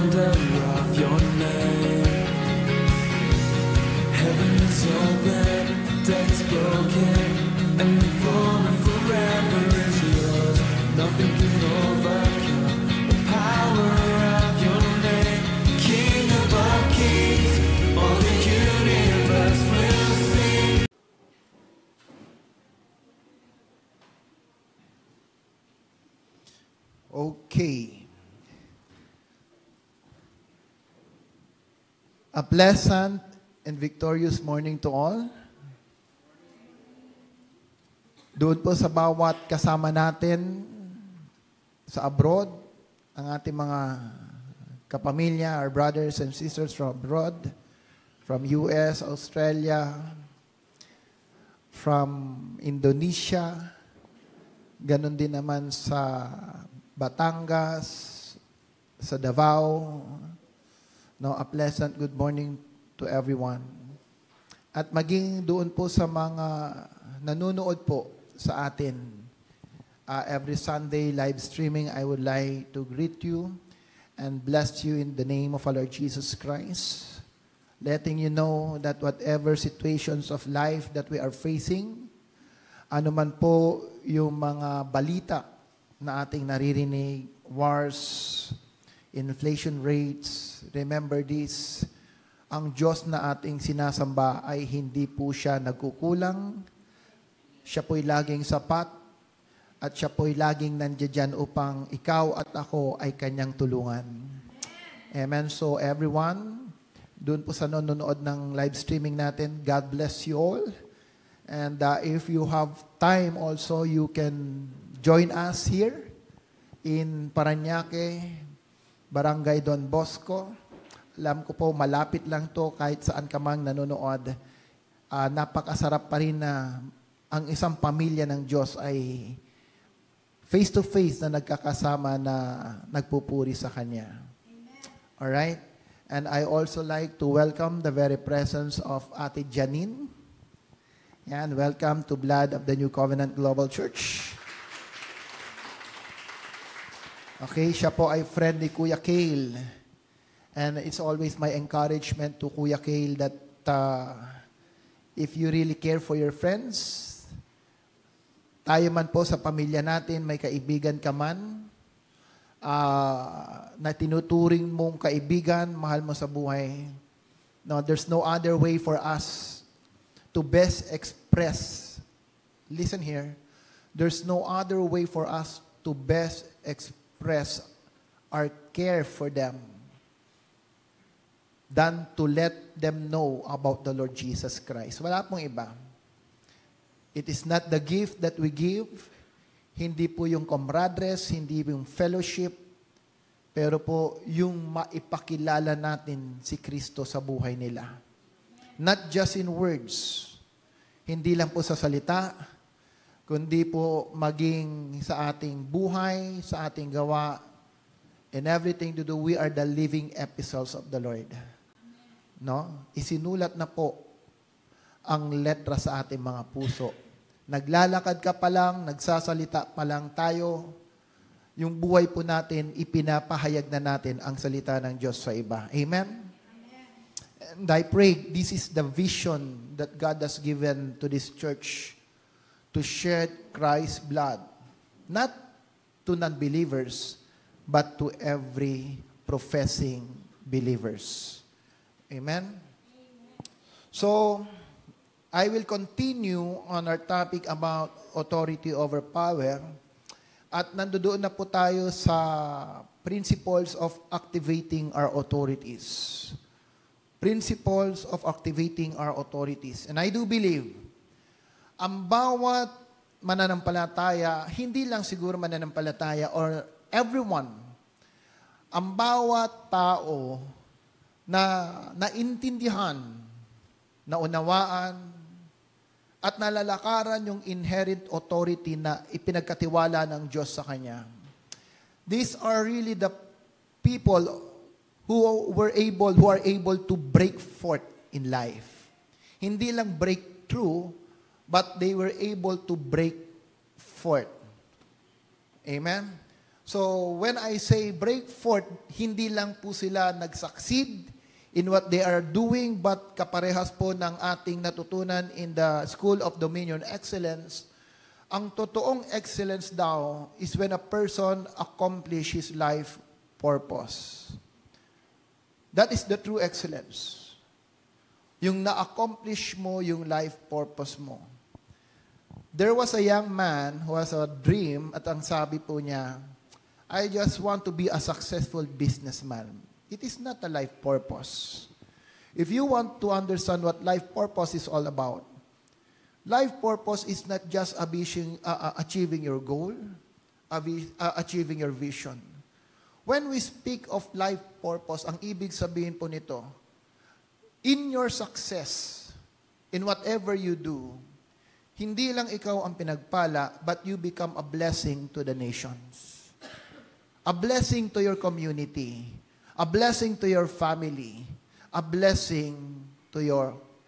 wonder of your name. Heaven is open, death is broken, and the glory forever is yours. Nothing can overcome the power of your name. King above kings, all the universe will sing. Okay. A pleasant and victorious morning to all. Doon po sa bawat kasama natin sa abroad, ang ating mga kapamilya, our brothers and sisters from abroad, from US, Australia, from Indonesia, ganun din naman sa Batangas, sa Davao. No, a pleasant good morning to everyone. At maging doon po sa mga nanonood po sa atin every Sunday live streaming, I would like to greet you and bless you in the name of our Lord Jesus Christ, letting you know that whatever situations of life that we are facing, ano man po yung mga balita na ating naririnig, wars, inflation rates, remember this, ang Diyos na ating sinasamba ay hindi po siya nagkukulang. Siya po'y laging sapat at siya po'y laging nandiyan upang ikaw at ako ay kanyang tulungan. Amen. So everyone, doon po sa nanonood ng live streaming natin, God bless you all. And if you have time also, you can join us here in Parañaque, Barangay Don Bosco. Alam ko po, malapit lang to kahit saan ka mang nanonood. Napakasarap pa rin na ang isang pamilya ng Diyos ay face-to-face na nagkakasama na nagpupuri sa Kanya. Alright? And I also like to welcome the very presence of Ate Janine. Yan, welcome to Blood of the New Covenant Global Church. Okay, siya po ay friend ni Kuya Cale. And it's always my encouragement to Kuya Cale that if you really care for your friends, tayo man po sa pamilya natin, may kaibigan ka man, na tinuturing mong kaibigan, mahal mo sa buhay. No, there's no other way for us to best express, listen here, there's no other way for us to best express our care for them than to let them know about the Lord Jesus Christ. Wala pong iba. It is not the gift that we give, hindi po yung comradres, hindi yung fellowship, pero po yung maipakilala natin si Kristo sa buhay nila. Not just in words, hindi lang po sa salita, kundi po maging sa ating buhay, sa ating gawa, and everything to do, we are the living epistles of the Lord. No? Isinulat na po ang letra sa ating mga puso. Naglalakad ka pa lang, nagsasalita pa lang tayo, yung buhay po natin, ipinapahayag na natin ang salita ng Diyos sa iba. Amen? And I pray this is the vision that God has given to this church to shed Christ's blood, not to non-believers, but to every professing believers. Amen? So, I will continue on our topic about authority over power. At nandoon na po tayo sa principles of activating our authorities. Principles of activating our authorities. And I do believe, ang bawat mananampalataya, hindi lang siguro mananampalataya or everyone, ang bawat tao na naintindihan, naunawaan, at nalalakaran yung inherent authority na ipinagkatiwala ng Diyos sa Kanya. These are really the people who are able to break forth in life. Hindi lang breakthrough, but they were able to break forth. Amen? So, when I say break forth, hindi lang po sila nag-succeed in what they are doing, but kaparehas po ng ating natutunan in the School of Dominion Excellence. Ang totoong excellence daw is when a person accomplishes his life purpose. That is the true excellence. Yung na-accomplish mo yung life purpose mo. There was a young man who has a dream at ang sabi po niya, I just want to be a successful businessman. It is not a life purpose. If you want to understand what life purpose is all about, life purpose is not just achieving your goal, achieving your vision. When we speak of life purpose, ang ibig sabihin po nito, in your success, in whatever you do, hindi lang ikaw ang pinagpala, but you become a blessing to the nations. A blessing to your community, a blessing to your family, a blessing to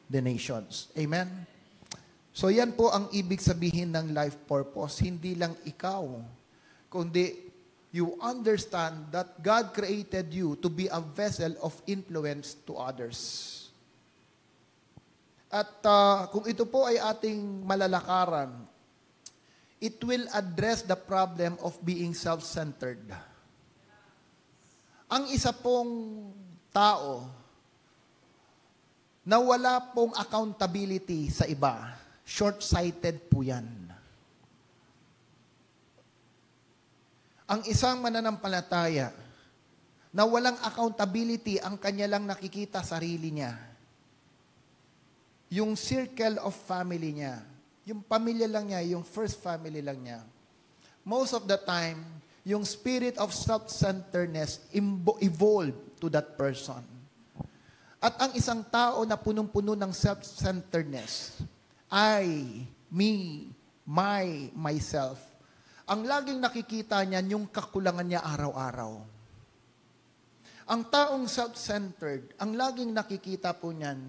the nations. Amen? So yan po ang ibig sabihin ng life purpose. Hindi lang ikaw, kundi you understand that God created you to be a vessel of influence to others. At kung ito po ay ating malalakaran, it will address the problem of being self-centered. Ang isa pong tao na wala pong accountability sa iba, short-sighted po yan. Ang isang mananampalataya na walang accountability, ang kanya lang nakikita sarili niya. Yung circle of family niya, yung pamilya lang niya, yung first family lang niya. Most of the time, yung spirit of self-centeredness evolved to that person. At ang isang tao na punong-puno ng self-centeredness, I, me, myself, ang laging nakikita niya yung kakulangan niya araw-araw. Ang taong self-centered, ang laging nakikita po niyan,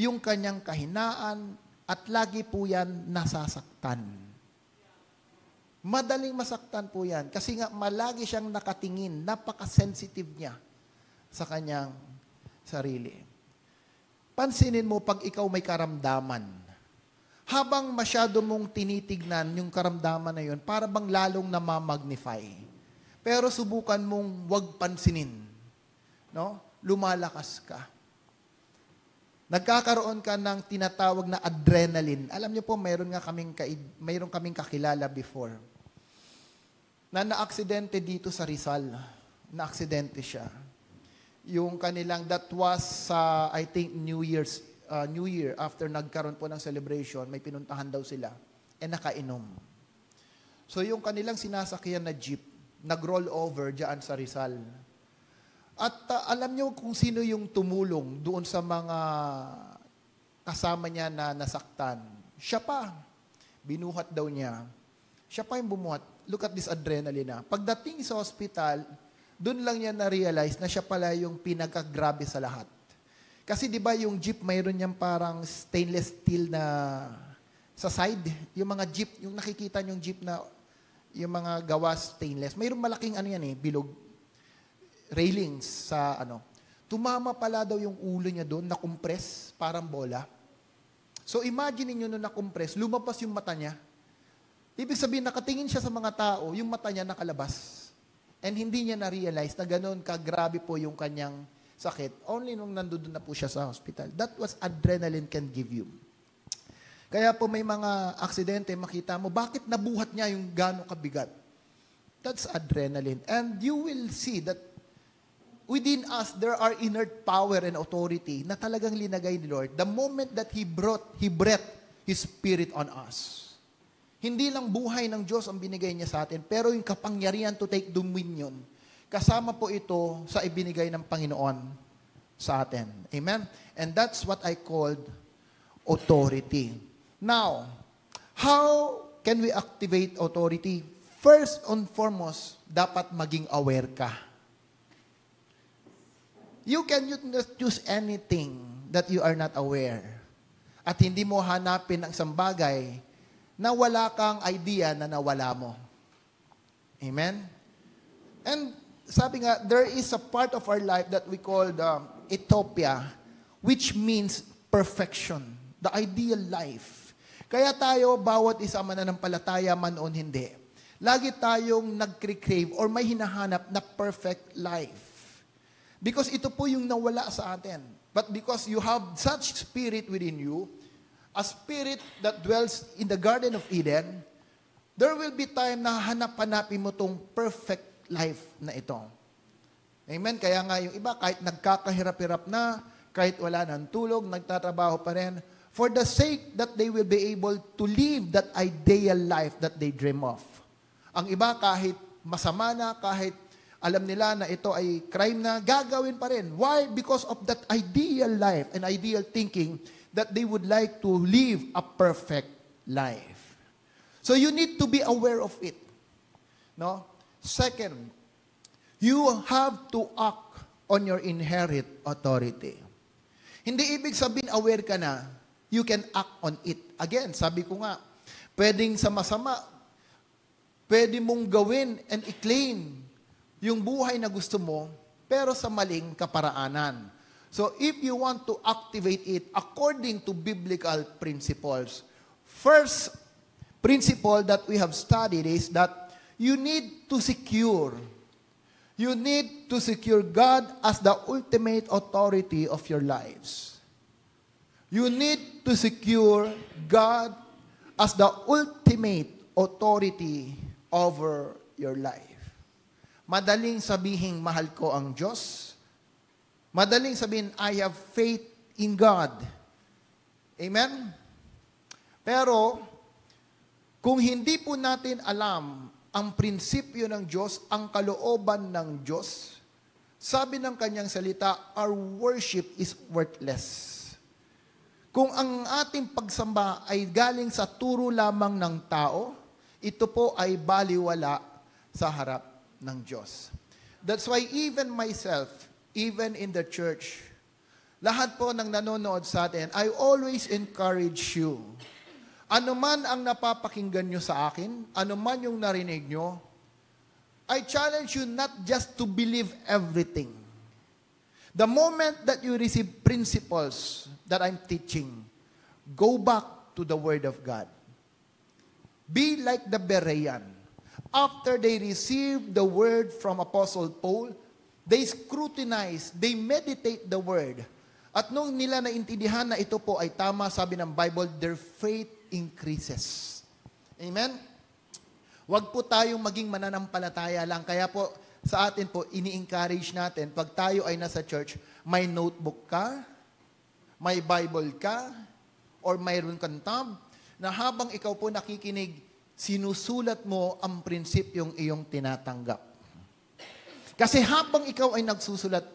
yung kanyang kahinaan, at lagi po yan nasasaktan. Madaling masaktan po yan. Kasi nga malagi siyang nakatingin, napaka-sensitive niya sa kanyang sarili. Pansinin mo pag ikaw may karamdaman. Habang masyado mong tinitignan yung karamdaman na yun, para bang lalong namamagnify. Pero subukan mong wag pansinin. No? Lumalakas ka. Nagkakaroon ka ng tinatawag na adrenaline. Alam niyo po, mayroon kaming kakilala before na naaksidente dito sa Rizal. Naaksidente siya. Yung kanilang, that was, I think, New Year, after nagkaroon po ng celebration, may pinuntahan daw sila, nakainom. So yung kanilang sinasakyan na jeep, nag-roll over dyan sa Rizal. At alam niyo kung sino yung tumulong doon sa mga kasama niya na nasaktan. Siya pa. Binuhat daw niya. Siya pa yung bumuhat. Look at this adrenaline na. Pagdating sa hospital, doon lang niya na-realize na siya pala yung pinagkagrabe sa lahat. Kasi di ba yung jeep, mayroon niyang parang stainless steel na sa side. Yung mga jeep, yung nakikita niyong jeep na yung mga gawa stainless. Mayroong malaking bilog. Railings sa Tumama pala daw yung ulo niya doon, na-compress, parang bola. So imagine niyo nung na-compress, lumabas yung mata niya. Ibig sabihin, nakatingin siya sa mga tao, yung mata niya nakalabas. And hindi niya na-realize na ganoon kagrabe po yung kanyang sakit. Only nung nandoon na po siya sa hospital. That was adrenaline can give you. Kaya po may mga aksidente, makita mo, bakit nabuhat niya yung gano'ng kabigat? That's adrenaline. And you will see that within us, there are inert power and authority na talagang linagay ni Lord. The moment that He breathed His Spirit on us. Hindi lang buhay ng Diyos ang binigay niya sa atin, pero yung kapangyarihan to take dominion, kasama po ito sa ibinigay ng Panginoon sa atin. Amen? And that's what I called authority. Now, how can we activate authority? First and foremost, dapat maging aware ka. You can not choose anything that you are not aware. At hindi mo hanapin ang isang bagay na wala kang idea na nawala mo. Amen? And sabi nga, there is a part of our life that we call the utopia, which means perfection, the ideal life. Kaya tayo, bawat isa mananampalataya man o hindi, lagi tayong nagkri-crave or may hinahanap na perfect life. Because ito po yung nawala sa atin. But because you have such spirit within you, a spirit that dwells in the Garden of Eden, there will be time na hanap-hanapin mo tong perfect life na ito. Amen? Kaya nga yung iba, kahit nagkakahirap-hirap na, kahit wala ng tulog, nagtatrabaho pa rin, for the sake that they will be able to live that ideal life that they dream of. Ang iba, kahit masama na, kahit alam nila na ito ay crime na, gagawin pa rin. Why? Because of that ideal life and ideal thinking that they would like to live a perfect life. So you need to be aware of it. No? Second, you have to act on your inherent authority. Hindi ibig sabihin aware ka na, you can act on it. Again, sabi ko nga, pwedeng sa masama, pwede mong gawin and i-claim yung buhay na gusto mo, pero sa maling kaparaanan. So if you want to activate it according to biblical principles, first principle that we have studied is that you need to secure God as the ultimate authority of your lives. You need to secure God as the ultimate authority over your life. Madaling sabihin, mahal ko ang Diyos. Madaling sabihin, I have faith in God. Amen? Pero, kung hindi po natin alam ang prinsipyo ng Diyos, ang kalooban ng Diyos, sabi ng kanyang salita, our worship is worthless. Kung ang ating pagsamba ay galing sa turo lamang ng tao, ito po ay baliwala sa harap ng Diyos. That's why even myself, even in the church, lahat po ng nanonood sa atin, I always encourage you. Ano man ang napapakinggan nyo sa akin, ano man yung narinig nyo, I challenge you not just to believe everything. The moment that you receive principles that I'm teaching, go back to the Word of God. Be like the Berean. After they received the word from Apostle Paul, they scrutinize, they meditate the word. At nung nila naintindihan na ito po ay tama, sabi ng Bible, their faith increases. Amen? Huwag po tayong maging mananampalataya lang. Kaya po, sa atin po, ini-encourage natin, pag tayo ay nasa church, may notebook ka, may Bible ka, or mayroon kang tab, na habang ikaw po nakikinig, sinusulat mo ang prinsipyong iyong tinatanggap. Kasi habang ikaw ay nagsusulat,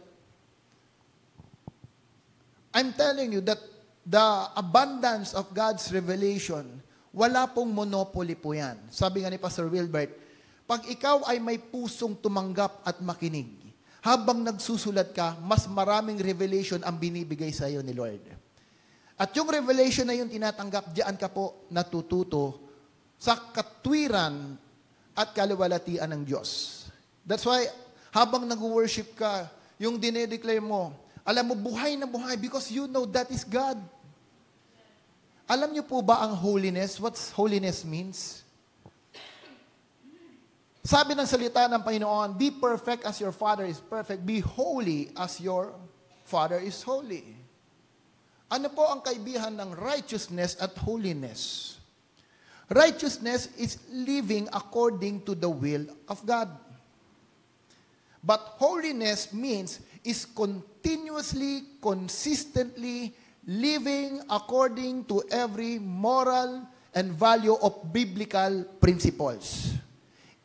I'm telling you that the abundance of God's revelation, wala pong monopoly po yan. Sabi nga ni Pastor Wilbert, pag ikaw ay may pusong tumanggap at makinig, habang nagsusulat ka, mas maraming revelation ang binibigay sa iyo ni Lord. At yung revelation na yung tinatanggap, diyan ka po natututo sa katwiran at kaluwalhatian ng Diyos. That's why, habang nag-worship ka, yung dinedeclare mo, alam mo, buhay na buhay because you know that is God. Alam niyo po ba ang holiness? What holiness means? Sabi ng salita ng Panginoon, be perfect as your Father is perfect. Be holy as your Father is holy. Ano po ang kaibihan ng righteousness at holiness? Righteousness is living according to the will of God. But holiness means is continuously, consistently living according to every moral and value of biblical principles.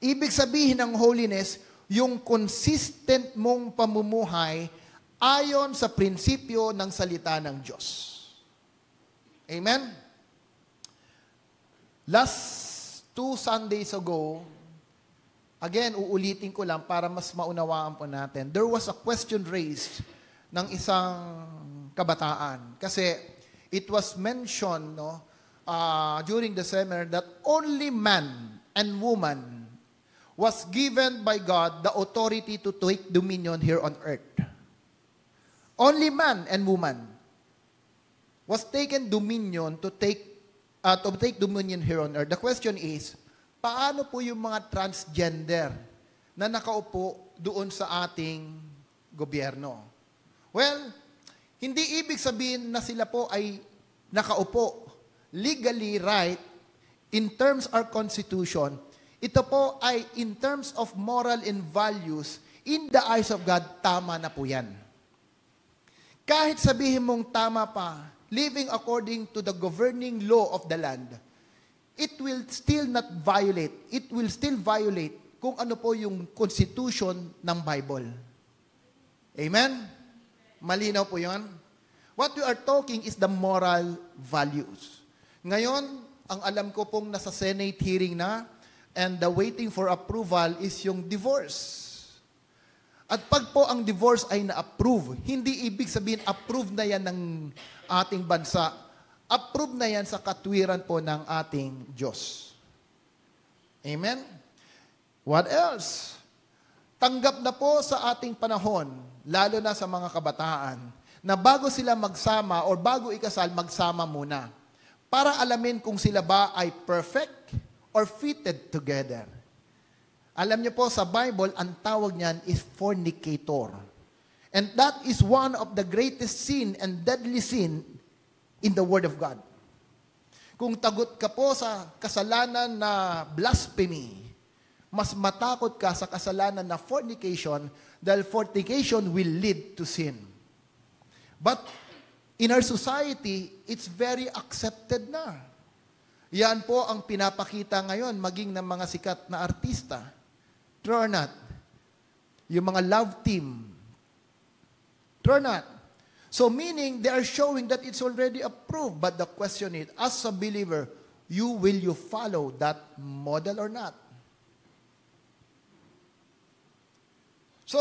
Ibig sabihin ng holiness, yung consistent mong pamumuhay ayon sa prinsipyo ng salita ng Diyos. Amen? Last 2 Sundays ago, again, uulitin ko lang para mas maunawaan po natin. There was a question raised ng isang kabataan. Kasi it was mentioned during the seminar that only man and woman was given by God the authority to take dominion here on earth. Only man and woman was taken dominion to take dominion here on earth. The question is, paano po yung mga transgender na nakaupo doon sa ating gobyerno? Well, hindi ibig sabihin na sila po ay nakaupo legally right in terms of our constitution. Ito po ay in terms of moral and values, in the eyes of God, tama na po yan. Kahit sabihin mong tama pa, living according to the governing law of the land, it will still not violate. It will still violate kung ano po yung constitution ng Bible. Amen? Malinaw po yun. What we are talking is the moral values. Ngayon, ang alam ko pong nasa Senate hearing na, and the waiting for approval is yung divorce. At pag po ang divorce ay na-approve, hindi ibig sabihin approve na yan ng ating bansa. Approve na yan sa katwiran po ng ating Diyos. Amen? What else? Tanggap na po sa ating panahon, lalo na sa mga kabataan, na bago sila magsama or bago ikasal, magsama muna. Para alamin kung sila ba ay perfect or fitted together. Alam niyo po, sa Bible, ang tawag niyan is fornicator. And that is one of the greatest sin and deadly sin in the Word of God. Kung tagot ka po sa kasalanan na blasphemy, mas matakot ka sa kasalanan na fornication dahil fornication will lead to sin. But in our society, it's very accepted na. Yan po ang pinapakita ngayon maging ng mga sikat na artista. True or not? Yung mga love team. True or not? So meaning, they are showing that it's already approved. But the question is, as a believer, will you follow that model or not? So,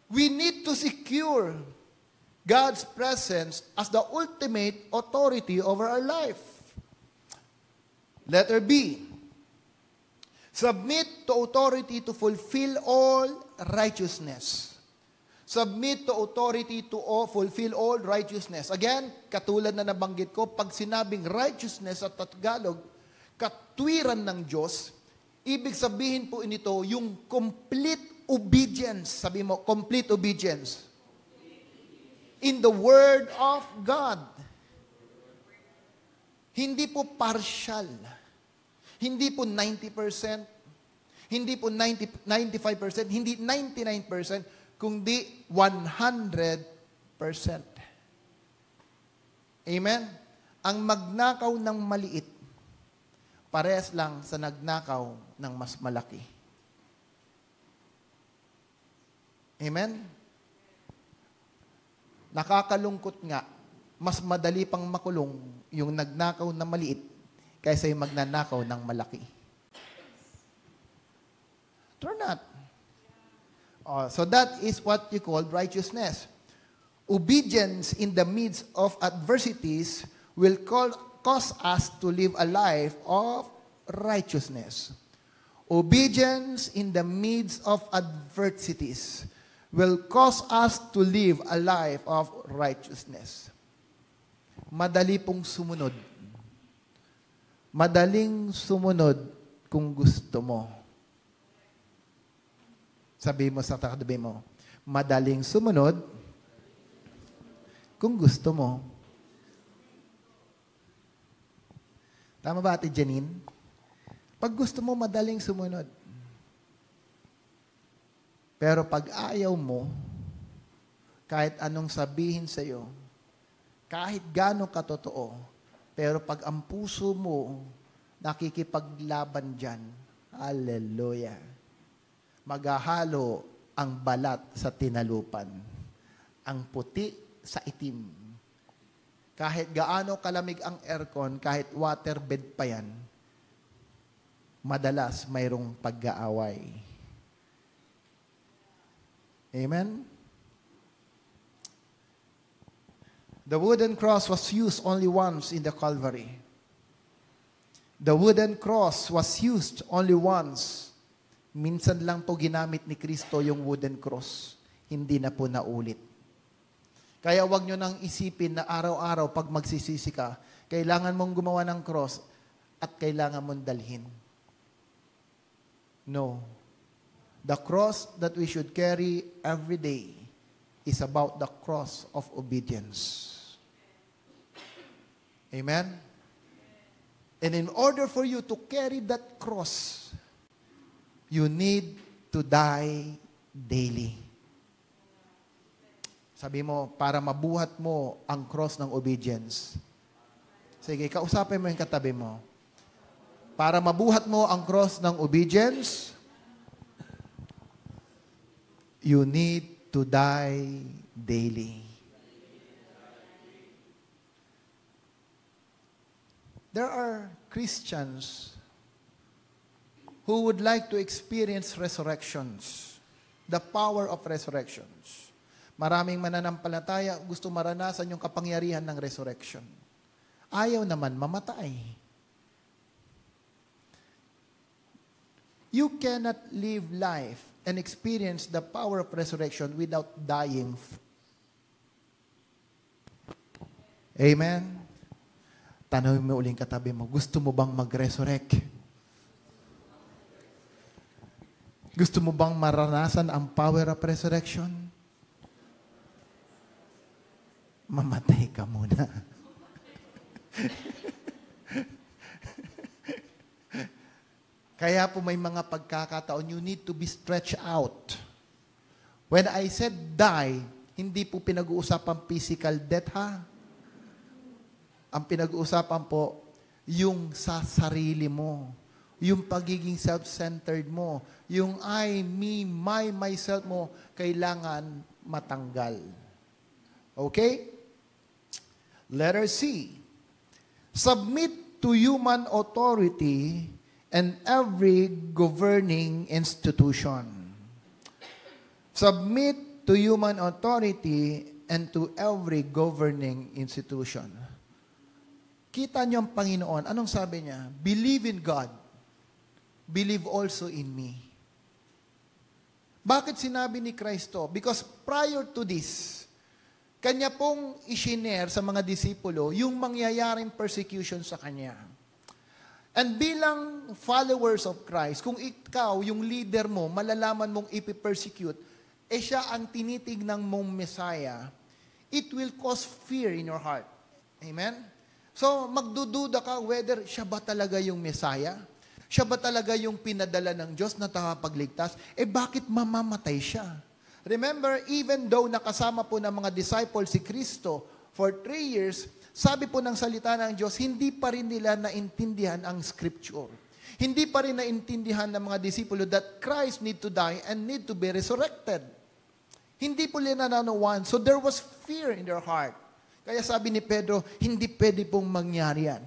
we need to secure God's presence as the ultimate authority over our life. Letter B. Submit to authority to fulfill all righteousness. Submit to authority to fulfill all righteousness. Again, katulad na nabanggit ko, pag sinabing righteousness at Tagalog, katwiran ng Diyos, ibig sabihin po nito yung complete obedience. Sabi mo, complete obedience. In the Word of God. Hindi po partial. Hindi po 90%, hindi po 95%, hindi 99%, kundi 100%. Amen? Ang magnakaw ng maliit, parehas lang sa nagnakaw ng mas malaki. Amen? Nakakalungkot nga, mas madali pang makulong yung nagnakaw na maliit kaysa yung magnanakaw ng malaki. True or not? So that is what you call righteousness. Obedience in the midst of adversities will cause us to live a life of righteousness. Obedience in the midst of adversities will cause us to live a life of righteousness. Madali pong sumunod. Madaling sumunod kung gusto mo. Sabi mo sa katabi mo, madaling sumunod kung gusto mo. Tama ba, Ate Janine? Pag gusto mo, madaling sumunod. Pero pag ayaw mo, kahit anong sabihin sa'yo, kahit gaano katotoo, pero pag ang puso mo nakikipaglaban dyan, hallelujah, maghahalo ang balat sa tinalupan, ang puti sa itim. Kahit gaano kalamig ang aircon, kahit waterbed pa yan, madalas mayroong pag-aaway. Amen? The wooden cross was used only once in the Calvary. The wooden cross was used only once Minsan lang po ginamit ni Kristo yung wooden cross. Hindi na po naulit. Kaya wag nyo nang isipin na araw-araw pag magsisisi ka, kailangan mong gumawa ng cross at kailangan mong dalhin. No. The cross that we should carry every day is about the cross of obedience. Amen? And in order for you to carry that cross, you need to die daily. Sabi mo, para mabuhat mo ang cross ng obedience. Sige, kausapin mo yung katabi mo. Para mabuhat mo ang cross ng obedience, you need to die daily. There are Christians who would like to experience resurrections, the power of resurrections. Maraming mananampalataya gusto maranasan yung kapangyarihan ng resurrection. Ayaw naman mamatay. You cannot live life and experience the power of resurrection without dying. Amen? Tanawin mo uling katabi mo, gusto mo bang mag-resurrect? Gusto mo bang maranasan ang power of resurrection? Mamatay ka muna. Kaya po may mga pagkakataon, you need to be stretched out. When I said die, hindi po pinag-uusapan physical death, ha? Ang pinag-uusapan po, yung sa sarili mo, yung pagiging self-centered mo, yung I, me, my, myself mo, kailangan matanggal. Okay? Letter C. Submit to human authority and every governing institution. Submit to human authority and to every governing institution. Kita niyo ang Panginoon. Anong sabi niya? Believe in God. Believe also in me. Bakit sinabi ni Kristo? Because prior to this, Kanya pong isinare sa mga disipulo yung mangyayaring persecution sa Kanya. And bilang followers of Christ, kung ikaw, yung leader mo, malalaman mong ipipersecute, siya ang tinitignan mong Messiah, it will cause fear in your heart. Amen? So, magdududa ka whether siya ba talaga yung Messiah? Siya ba talaga yung pinadala ng Diyos na tagapagligtas? Bakit mamamatay siya? Remember, even though nakasama po ng mga disciples si Kristo for 3 years, sabi po ng salita ng Diyos, hindi pa rin nila naintindihan ang Scripture. Hindi pa rin naintindihan ng mga disipulo that Christ need to die and need to be resurrected. Hindi po nila nananawan. So there was fear in their heart. Kaya sabi ni Pedro, hindi pwede pong mangyari yan.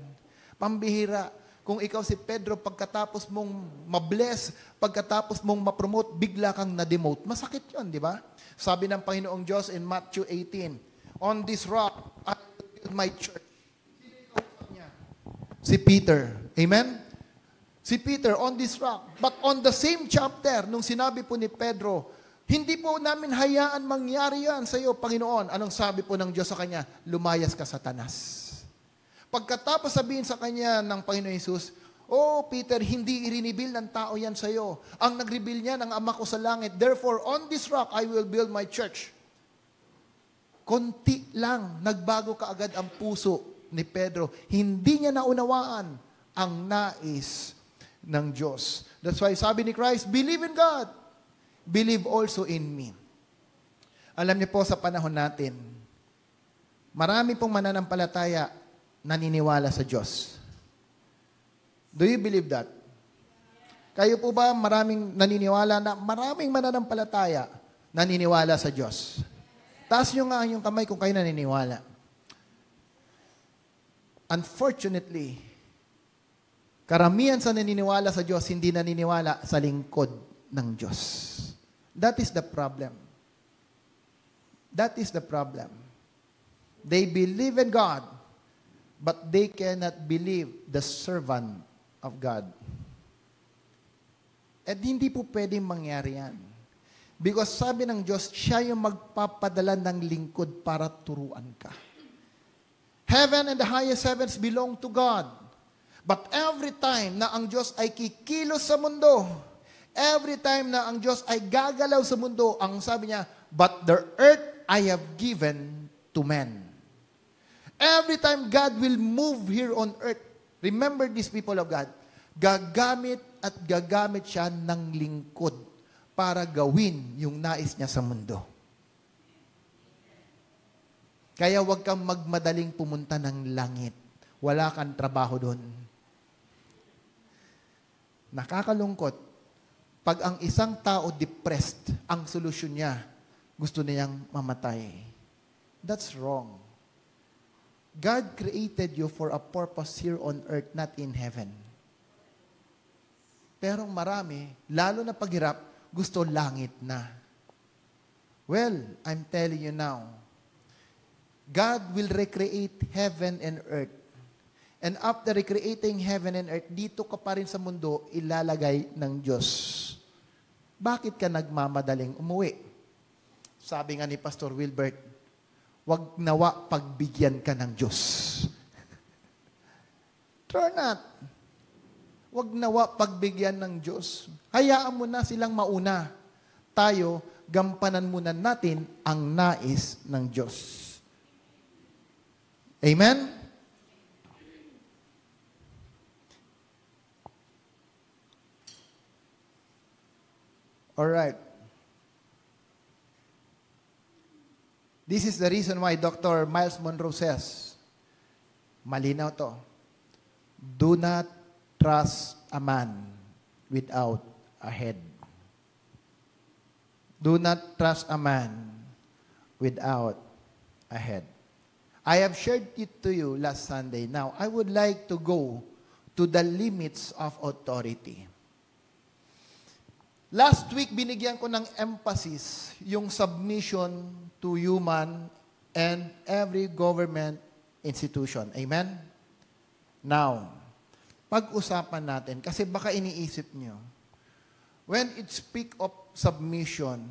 Pambihira. Kung ikaw si Pedro, pagkatapos mong mabless, pagkatapos mong mapromote, bigla kang na-demote. Masakit yun, di ba? Sabi ng Panginoong Diyos in Matthew 18, on this rock, I will build my church. Si Peter. Amen? Si Peter, on this rock. But on the same chapter, nung sinabi po ni Pedro, hindi po namin hayaan mangyari yan sa iyo, Panginoon. Anong sabi po ng Diyos sa kanya? Lumayas ka, Satanas. Pagkatapos sabihin sa kanya ng Panginoon Jesus, oh, Peter, hindi i-reveal ng tao yan sa iyo. Ang nag-reveal niya ng Ama ko sa langit. Therefore, on this rock, I will build my church. Konti lang, nagbago kaagad ang puso ni Pedro. Hindi niya naunawaan ang nais ng Diyos. That's why sabi ni Christ, believe in God. Believe also in me. Alam niyo po sa panahon natin, marami pong mananampalataya naniniwala sa Diyos. Do you believe that? Kayo po ba maraming naniniwala na maraming mananampalataya naniniwala sa Diyos? Taas nyo nga yung kamay kung kayo naniniwala. Unfortunately, karamihan sa naniniwala sa Diyos hindi naniniwala sa lingkod ng Diyos. That is the problem. That is the problem. They believe in God, but they cannot believe the servant of God. At hindi po pwedeng mangyari yan. Because sabi ng Diyos, siya yung magpapadala ng lingkod para turuan ka. Heaven and the highest heavens belong to God. But every time na ang Diyos ay kikilos sa mundo, every time na ang Diyos ay gagalaw sa mundo, ang sabi niya, but the earth I have given to men. Every time God will move here on earth, remember these people of God, gagamit at gagamit siya ng lingkod para gawin yung nais niya sa mundo. Kaya huwag kang magmadaling pumunta ng langit. Wala kang trabaho doon. Nakakalungkot. Pag ang isang tao depressed, ang solusyon niya, gusto niyang mamatay. That's wrong. God created you for a purpose here on earth, not in heaven. Pero marami, lalo na paghirap, gusto langit na. Well, I'm telling you now, God will recreate heaven and earth. And after recreating heaven and earth, dito ka pa rin sa mundo, ilalagay ng Diyos. Bakit ka nagmamadaling umuwi? Sabi nga ni Pastor Wilbert, wag nawa pagbigyan ka ng Diyos. True not. Wag nawa pagbigyan ng Diyos. Hayaan mo na silang mauna. Tayo, gampanan muna natin ang nais ng Diyos. Amen? Alright. This is the reason why Dr. Miles Monroe says, malinaw to, do not trust a man without a head. Do not trust a man without a head. I have shared it to you last Sunday. Now, I would like to go to the limits of authority. Last week, binigyan ko ng emphasis yung submission to human and every government institution. Amen? Now, pag-usapan natin, kasi baka iniisip nyo, when it speak of submission,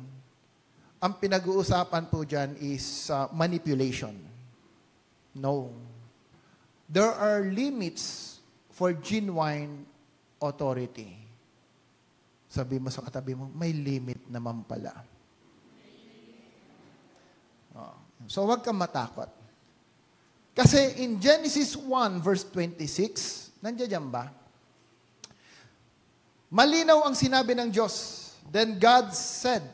ang pinag-uusapan po dyan is manipulation. No. There are limits for genuine authority. Sabi mo sa katabi mo, may limit naman pala. So, huwag kang matakot. Kasi in Genesis 1 verse 26, nandiyan ba? Malinaw ang sinabi ng Diyos. Then God said,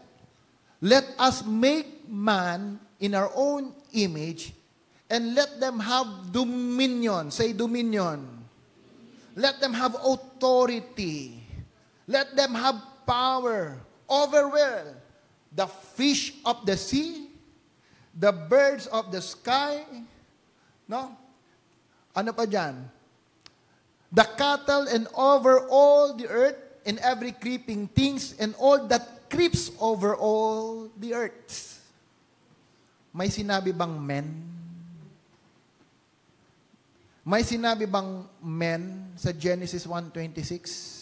let us make man in our own image and let them have dominion. Say dominion. Let them have authority. Let them have power over where? The fish of the sea, the birds of the sky, no? Ano pa dyan? The cattle and over all the earth, and every creeping things, and all that creeps over all the earth. May sinabi bang men? May sinabi bang men sa Genesis 1:26?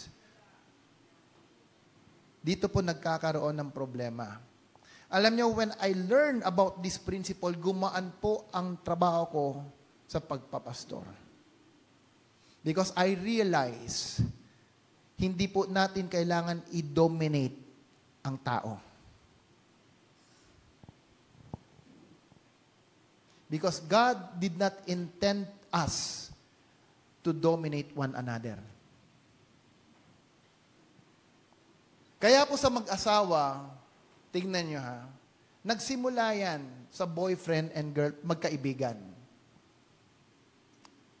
Dito po nagkakaroon ng problema. Alam niyo, when I learn about this principle, gumaan po ang trabaho ko sa pagpapastor. Because I realize, hindi po natin kailangan i-dominate ang tao. Because God did not intend us to dominate one another. Kaya po sa mag-asawa, tingnan nyo ha, nagsimula yan sa boyfriend and girl, magkaibigan.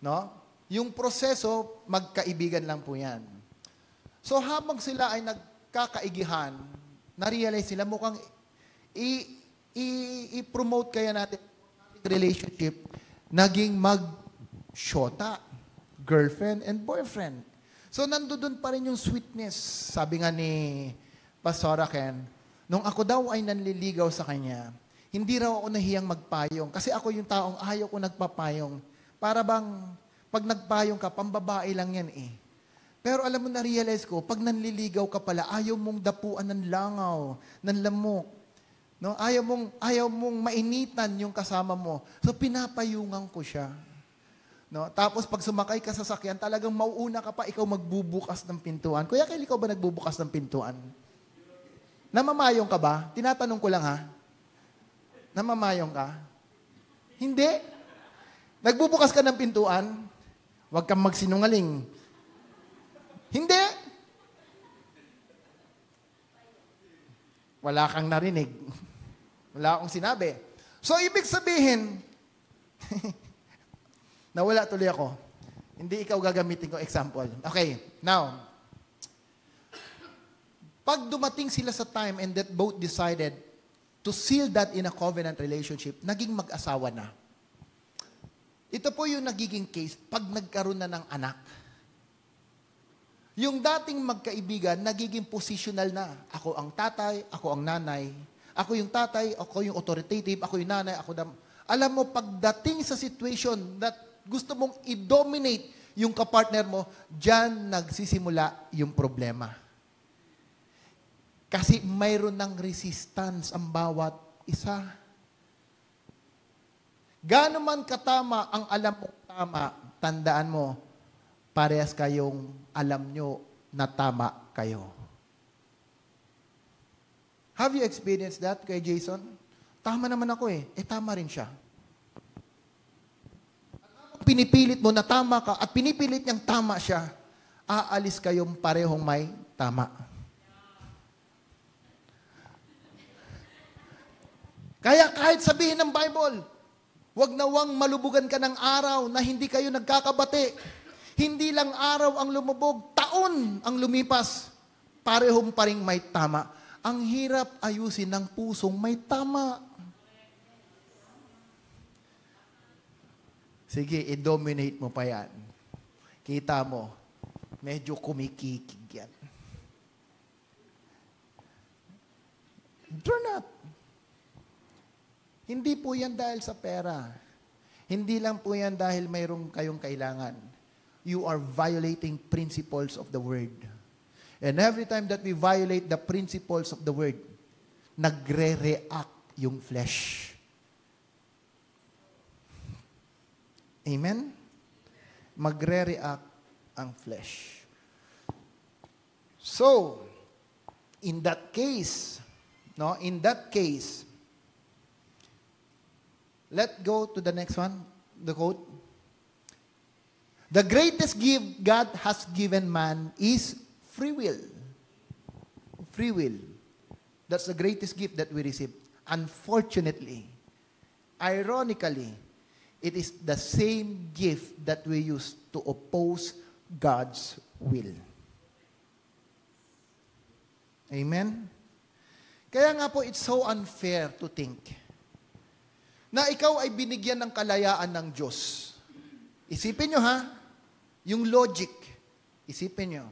No? Yung proseso, magkaibigan lang po yan. So habang sila ay nagkakaigihan, na-realize sila mukhang i-promote kaya natin relationship, naging mag-shota, girlfriend and boyfriend. So, nandoon pa rin yung sweetness. Sabi nga ni Pastora Ken, nung ako daw ay nanliligaw sa kanya, hindi raw ako nahiyang magpayong. Kasi ako yung taong ayaw ko nagpapayong. Para bang, pag nagpayong ka, pambabae lang yan eh. Pero alam mo, na-realize ko, pag nanliligaw ka pala, ayaw mong dapuan ng langaw, ng lamok. No? Ayaw mong mainitan yung kasama mo. So, pinapayungan ko siya. No? Tapos, pag sumakay ka sa sakyan, talagang mauuna ka pa, ikaw magbubukas ng pintuan. Kuya Kyle, ikaw ba nagbubukas ng pintuan? Namamayong ka ba? Tinatanong ko lang ha. Namamayong ka? Hindi. Nagbubukas ka ng pintuan, huwag kang magsinungaling. Hindi. Wala kang narinig. Wala akong sinabi. So, ibig sabihin, nawala tuloy ako. Hindi ikaw gagamitin ko example. Okay, now, pag dumating sila sa time and that both decided to seal that in a covenant relationship, naging mag-asawa na. Ito po yung nagiging case pag nagkaroon na ng anak. Yung dating magkaibigan, nagiging positional na. Ako ang tatay, ako ang nanay. Ako yung tatay, ako yung authoritative, ako yung nanay, Alam mo, pagdating sa situation that gusto mong i-dominate yung kapartner mo, dyan nagsisimula yung problema. Kasi mayroon ng resistance ang bawat isa. Gaano man katama ang alam mong tama, tandaan mo, parehas kayong alam nyo na tama kayo. Have you experienced that kay Jason? Tama naman ako eh. Tama rin siya. Pinipilit mo na tama ka at pinipilit niyang tama siya, aalis kayong parehong may tama. Kaya kahit sabihin ng Bible, wag nawang malubugan ka ng araw na hindi kayo nagkakabati. Hindi lang araw ang lumubog, taon ang lumipas. Parehong paring may tama. Ang hirap ayusin ng pusong may tama. Sige, i-dominate mo pa yan. Kita mo, medyo kumikikig yan. Do not. Hindi po yan dahil sa pera. Hindi lang po yan dahil mayroong kayong kailangan. You are violating principles of the Word. And every time that we violate the principles of the Word, nagre-react yung flesh. Amen? Magre-react ang flesh. So, in that case, let's go to the next one, the quote. The greatest gift God has given man is free will. Free will. That's the greatest gift that we receive. Unfortunately, ironically, it is the same gift that we use to oppose God's will. Amen? Kaya nga po, it's so unfair to think na ikaw ay binigyan ng kalayaan ng Diyos. Isipin nyo ha, yung logic, isipin nyo.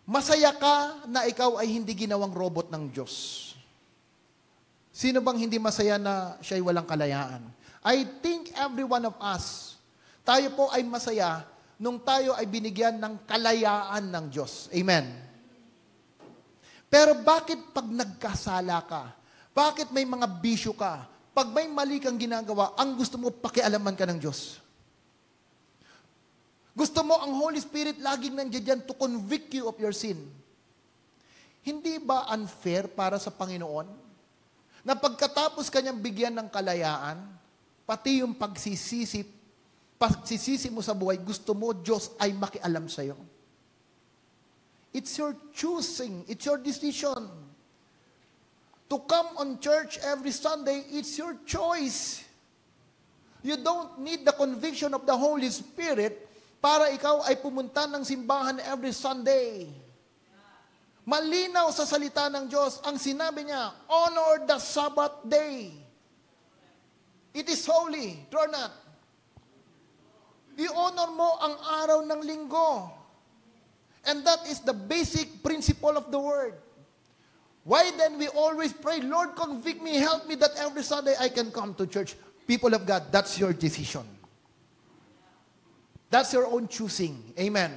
Masaya ka na ikaw ay hindi ginawang robot ng Diyos. Sino bang hindi masaya na siya'y walang kalayaan? I think every one of us, tayo po ay masaya nung tayo ay binigyan ng kalayaan ng Diyos. Amen. Pero bakit pag nagkasala ka? Bakit may mga bisyo ka? Pag may mali kang ginagawa, ang gusto mo pakialaman ka ng Diyos? Gusto mo ang Holy Spirit laging nandiyan to convict you of your sin. Hindi ba unfair para sa Panginoon na pagkatapos kanyang bigyan ng kalayaan, pati yung pagsisisi mo sa buhay, gusto mo Diyos ay makialam sa'yo? It's your choosing. It's your decision. To come on church every Sunday, it's your choice. You don't need the conviction of the Holy Spirit para ikaw ay pumunta ng simbahan every Sunday. Malinaw sa salita ng Diyos, ang sinabi niya, honor the Sabbath day. It is holy. True or not? I-honor mo ang araw ng linggo. And that is the basic principle of the Word. Why then we always pray, Lord, convict me, help me that every Sunday I can come to church. People of God, that's your decision. That's your own choosing. Amen.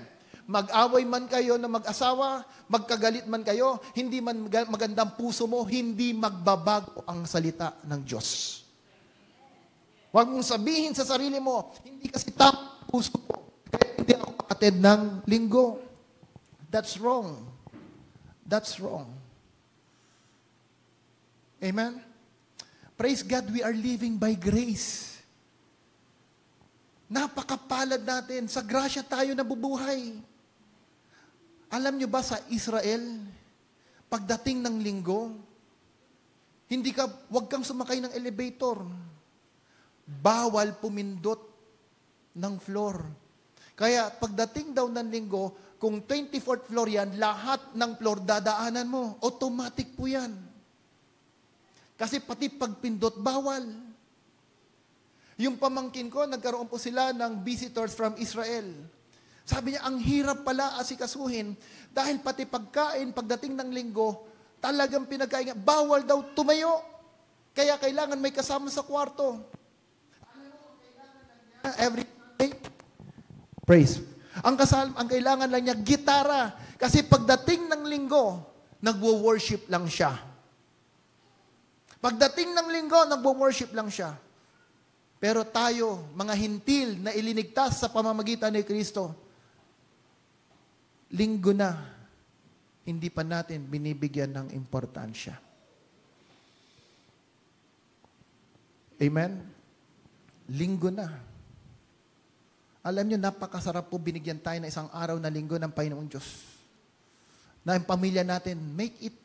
Mag-away man kayo na mag-asawa, magkagalit man kayo, hindi man magandang puso mo, hindi magbabago ang salita ng Diyos. Huwag mong sabihin sa sarili mo, hindi kasi tama ang puso ko, kaya hindi ako maka-attend ng linggo. That's wrong. That's wrong. Amen? Praise God, we are living by grace. Napakapalad natin. Sa grasya tayo nabubuhay. Alam nyo ba sa Israel, pagdating ng linggo, wag kang sumakay ng elevator. Bawal pumindot ng floor. Kaya pagdating daw ng linggo, kung 24th floor yan, lahat ng floor dadaanan mo. Automatic po yan. Kasi pati pagpindot, bawal. Yung pamangkin ko, nagkaroon po sila ng visitors from Israel. Sabi niya, ang hirap pala asikasuhin dahil pati pagkain, pagdating ng linggo, talagang pinagkain. Bawal daw tumayo. Kaya kailangan may kasama sa kwarto. Every day, praise. Ang kailangan lang niya, gitara. Kasi pagdating ng linggo, nagwo-worship lang siya. Pagdating ng linggo, nagwo-worship lang siya. Pero tayo, mga hintil na ilinigtas sa pamamagitan ni Kristo, linggo na, hindi pa natin binibigyan ng importansya. Amen? Linggo na. Alam niyo, napakasarap po binigyan tayo ng isang araw na linggo ng Panginoong Diyos. Na ang pamilya natin, make it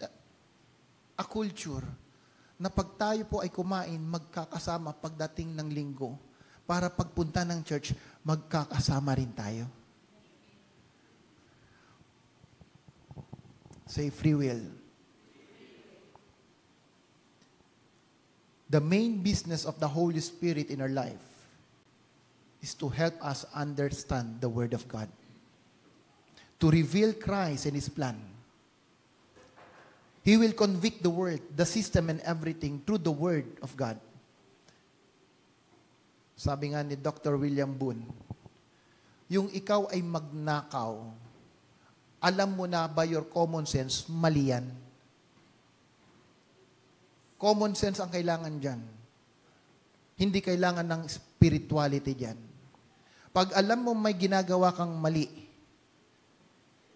a culture na pag tayo po ay kumain, magkakasama pagdating ng linggo. Para pagpunta ng church, magkakasama rin tayo. Say free will. The main business of the Holy Spirit in our life is to help us understand the Word of God. To reveal Christ and His plan. He will convict the world, the system and everything through the Word of God. Sabi nga ni Dr. William Boone, yung ikaw ay magnakaw, alam mo na by your common sense, mali yan. Common sense ang kailangan dyan. Hindi kailangan ng spirituality dyan. Pag alam mo may ginagawa kang mali,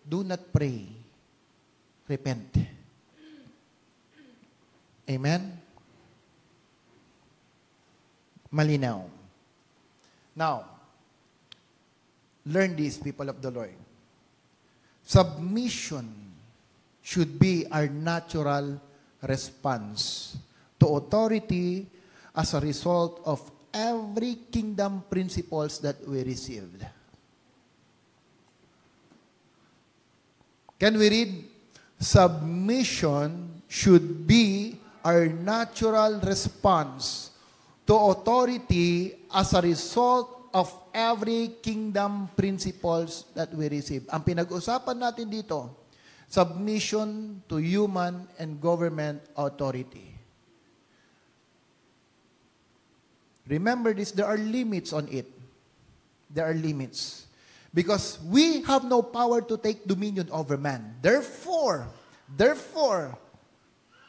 do not pray. Repent. Amen? Malinaw. Now, learn this, people of the Lord. Submission should be our natural response to authority as a result of every kingdom principles that we received. Can we read? Submission should be our natural response to authority as a result of every kingdom principles that we receive. Ang pinag-usapan natin dito, submission to human and government authority. Remember this, there are limits on it. There are limits. Because we have no power to take dominion over man. Therefore,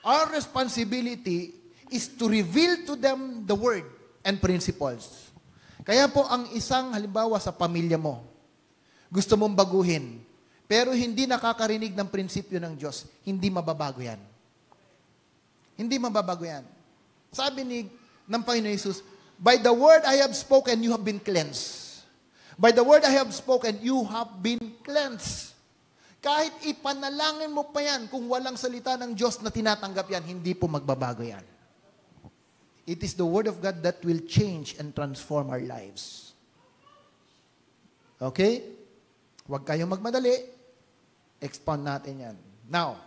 our responsibility is to reveal to them the word and principles. Kaya po ang isang halimbawa sa pamilya mo, gusto mong baguhin, pero hindi nakakarinig ng prinsipyo ng Diyos, hindi mababago yan. Hindi mababago yan. Sabi ng Panginoon Jesus, by the word I have spoken, you have been cleansed. By the word I have spoken, you have been cleansed. Kahit ipanalangin mo pa yan, kung walang salita ng Diyos na tinatanggap yan, hindi po magbabago yan. It is the Word of God that will change and transform our lives. Okay? Huwag kayong magmadali. Expound natin yan. Now,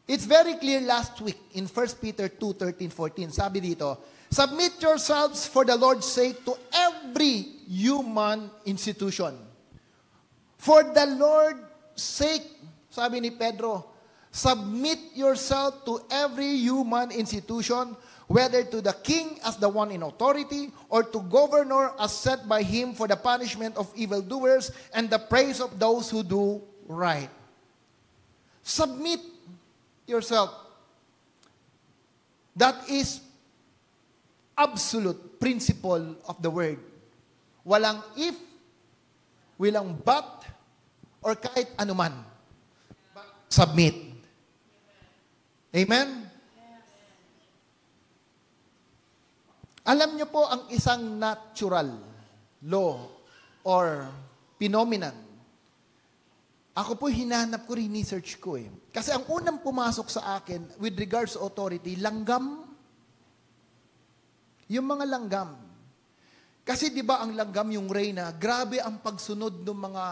it's very clear last week in 1 Peter 2:13-14. Sabi dito, submit yourselves for the Lord's sake to every human institution. For the Lord's sake, sabi ni Pedro, Submit yourself to every human institution, whether to the king as the one in authority, or to governor as set by him for the punishment of evildoers and the praise of those who do right. Submit yourself. That is absolute principle of the word. Walang if, walang but, or kahit anuman. Submit. Amen? Alam niyo po ang isang natural law or phenomenon. Ako po hinanap ko, research ko eh. Kasi ang unang pumasok sa akin with regards to authority, langgam. Yung mga langgam. Kasi di ba ang langgam, yung reyna, grabe ang pagsunod ng mga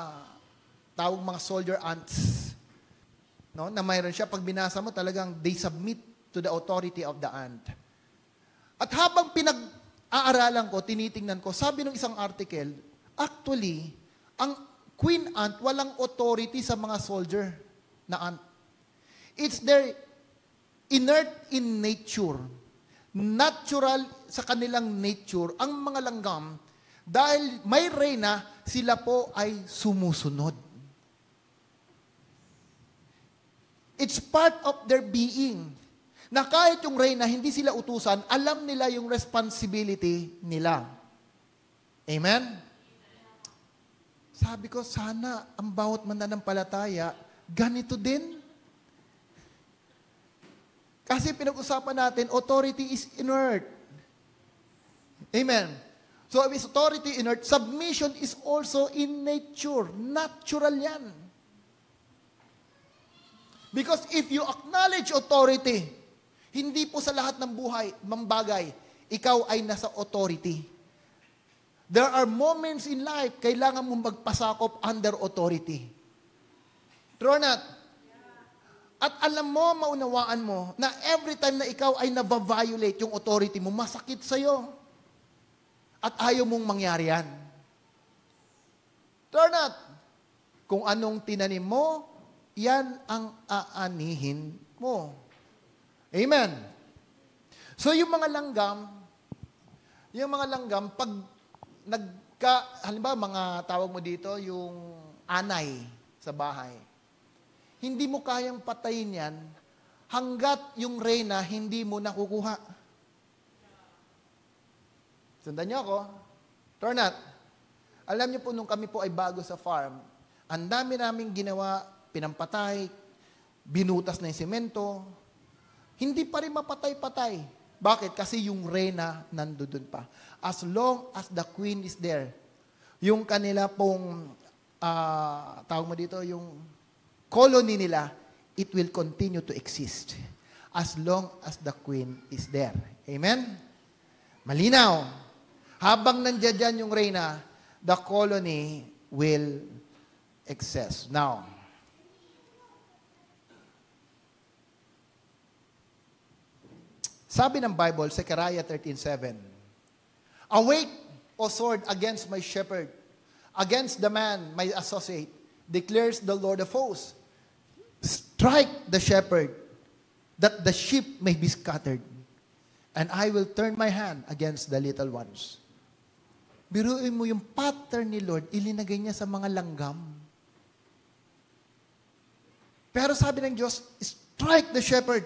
tawag mga soldier ants. No? Na mayroon siya, pag binasa mo talagang they submit to the authority of the ant. At habang pinag-aaralan ko, tinitingnan ko, sabi ng isang article, actually, ang queen ant walang authority sa mga soldier na ant. It's their inert in nature. Natural sa kanilang nature, ang mga langgam, dahil may reyna, sila po ay sumusunod. It's part of their being. Na kahit yung reyna, hindi sila utusan, alam nila yung responsibility nila. Amen? Sabi ko, sana ang bawat mananampalataya, ganito din. Kasi pinag-usapan natin, authority is inert. Amen. So, if authority inert, submission is also in nature. Natural yan. Because if you acknowledge authority, hindi po sa lahat ng buhay, bagay, ikaw ay nasa authority. There are moments in life, kailangan mong magpasakop under authority. True or not? At alam mo, maunawaan mo, na every time na ikaw ay nabaviolate yung authority mo, masakit sa'yo. At ayaw mong mangyari yan. True or not? Kung anong tinanim mo, yan ang aanihin mo. Amen. So yung mga langgam, pag halimbawa mga tawag mo dito, yung anay sa bahay, hindi mo kayang patayin yan hanggat yung reyna hindi mo nakukuha. Sundan niyo ako? Turn out. Alam niyo po, nung kami po ay bago sa farm, ang dami naming ginawa, pinampatay, binutas na yung semento, hindi pa rin mapatay-patay. Bakit? Kasi yung reyna nandoon pa. As long as the queen is there, yung kanila pong, tawag mo dito, yung colony nila, it will continue to exist. As long as the queen is there. Amen? Malinaw. Habang nandiyan yung reyna, the colony will exist. Now, sabi ng Bible, Zechariah 13:7, awake, O sword, against my shepherd, against the man, my associate, declares the Lord of hosts. Strike the shepherd, that the sheep may be scattered, and I will turn my hand against the little ones. Biruin mo yung pattern ni Lord, ilinagay niya sa mga langgam. Pero sabi ng Diyos, strike the shepherd,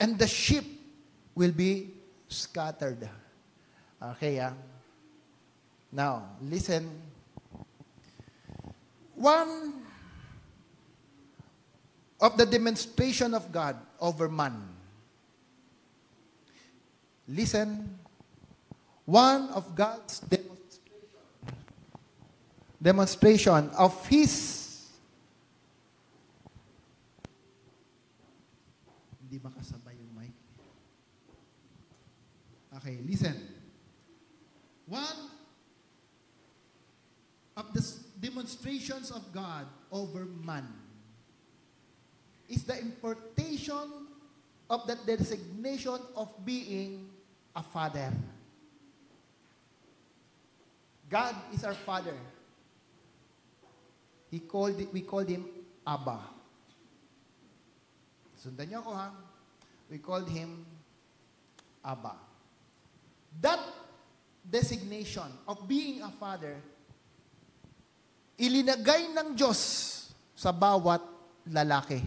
and the sheep will be scattered. Okay, Now, listen. One of the demonstration of God over man. Listen. One of God's demonstration of His. Hindi makasabay yung mic. Okay, listen. One of the demonstrations of God over man is the importation of the designation of being a father. God is our Father. We called him Abba. Sundan niyo ako ha. We called him Abba. That designation of being a father, ilinagay ng Diyos sa bawat lalaki.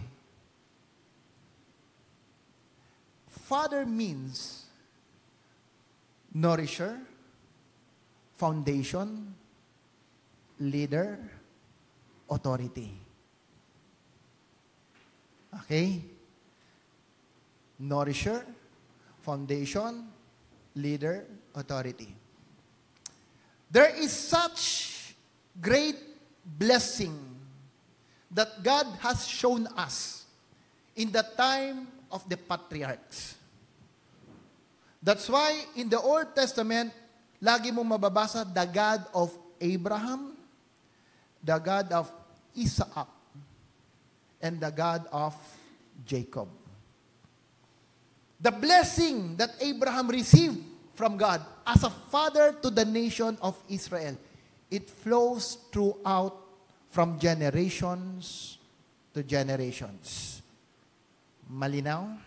Father means nourisher, foundation, leader, authority. Okay? Nourisher, foundation, leader, authority. There is such great blessing that God has shown us in the time of the patriarchs. That's why in the Old Testament, lagi mong mababasa the God of Abraham, the God of Isaac, and the God of Jacob. The blessing that Abraham received from God as a father to the nation of Israel, it flows throughout from generations to generations. Malinaw?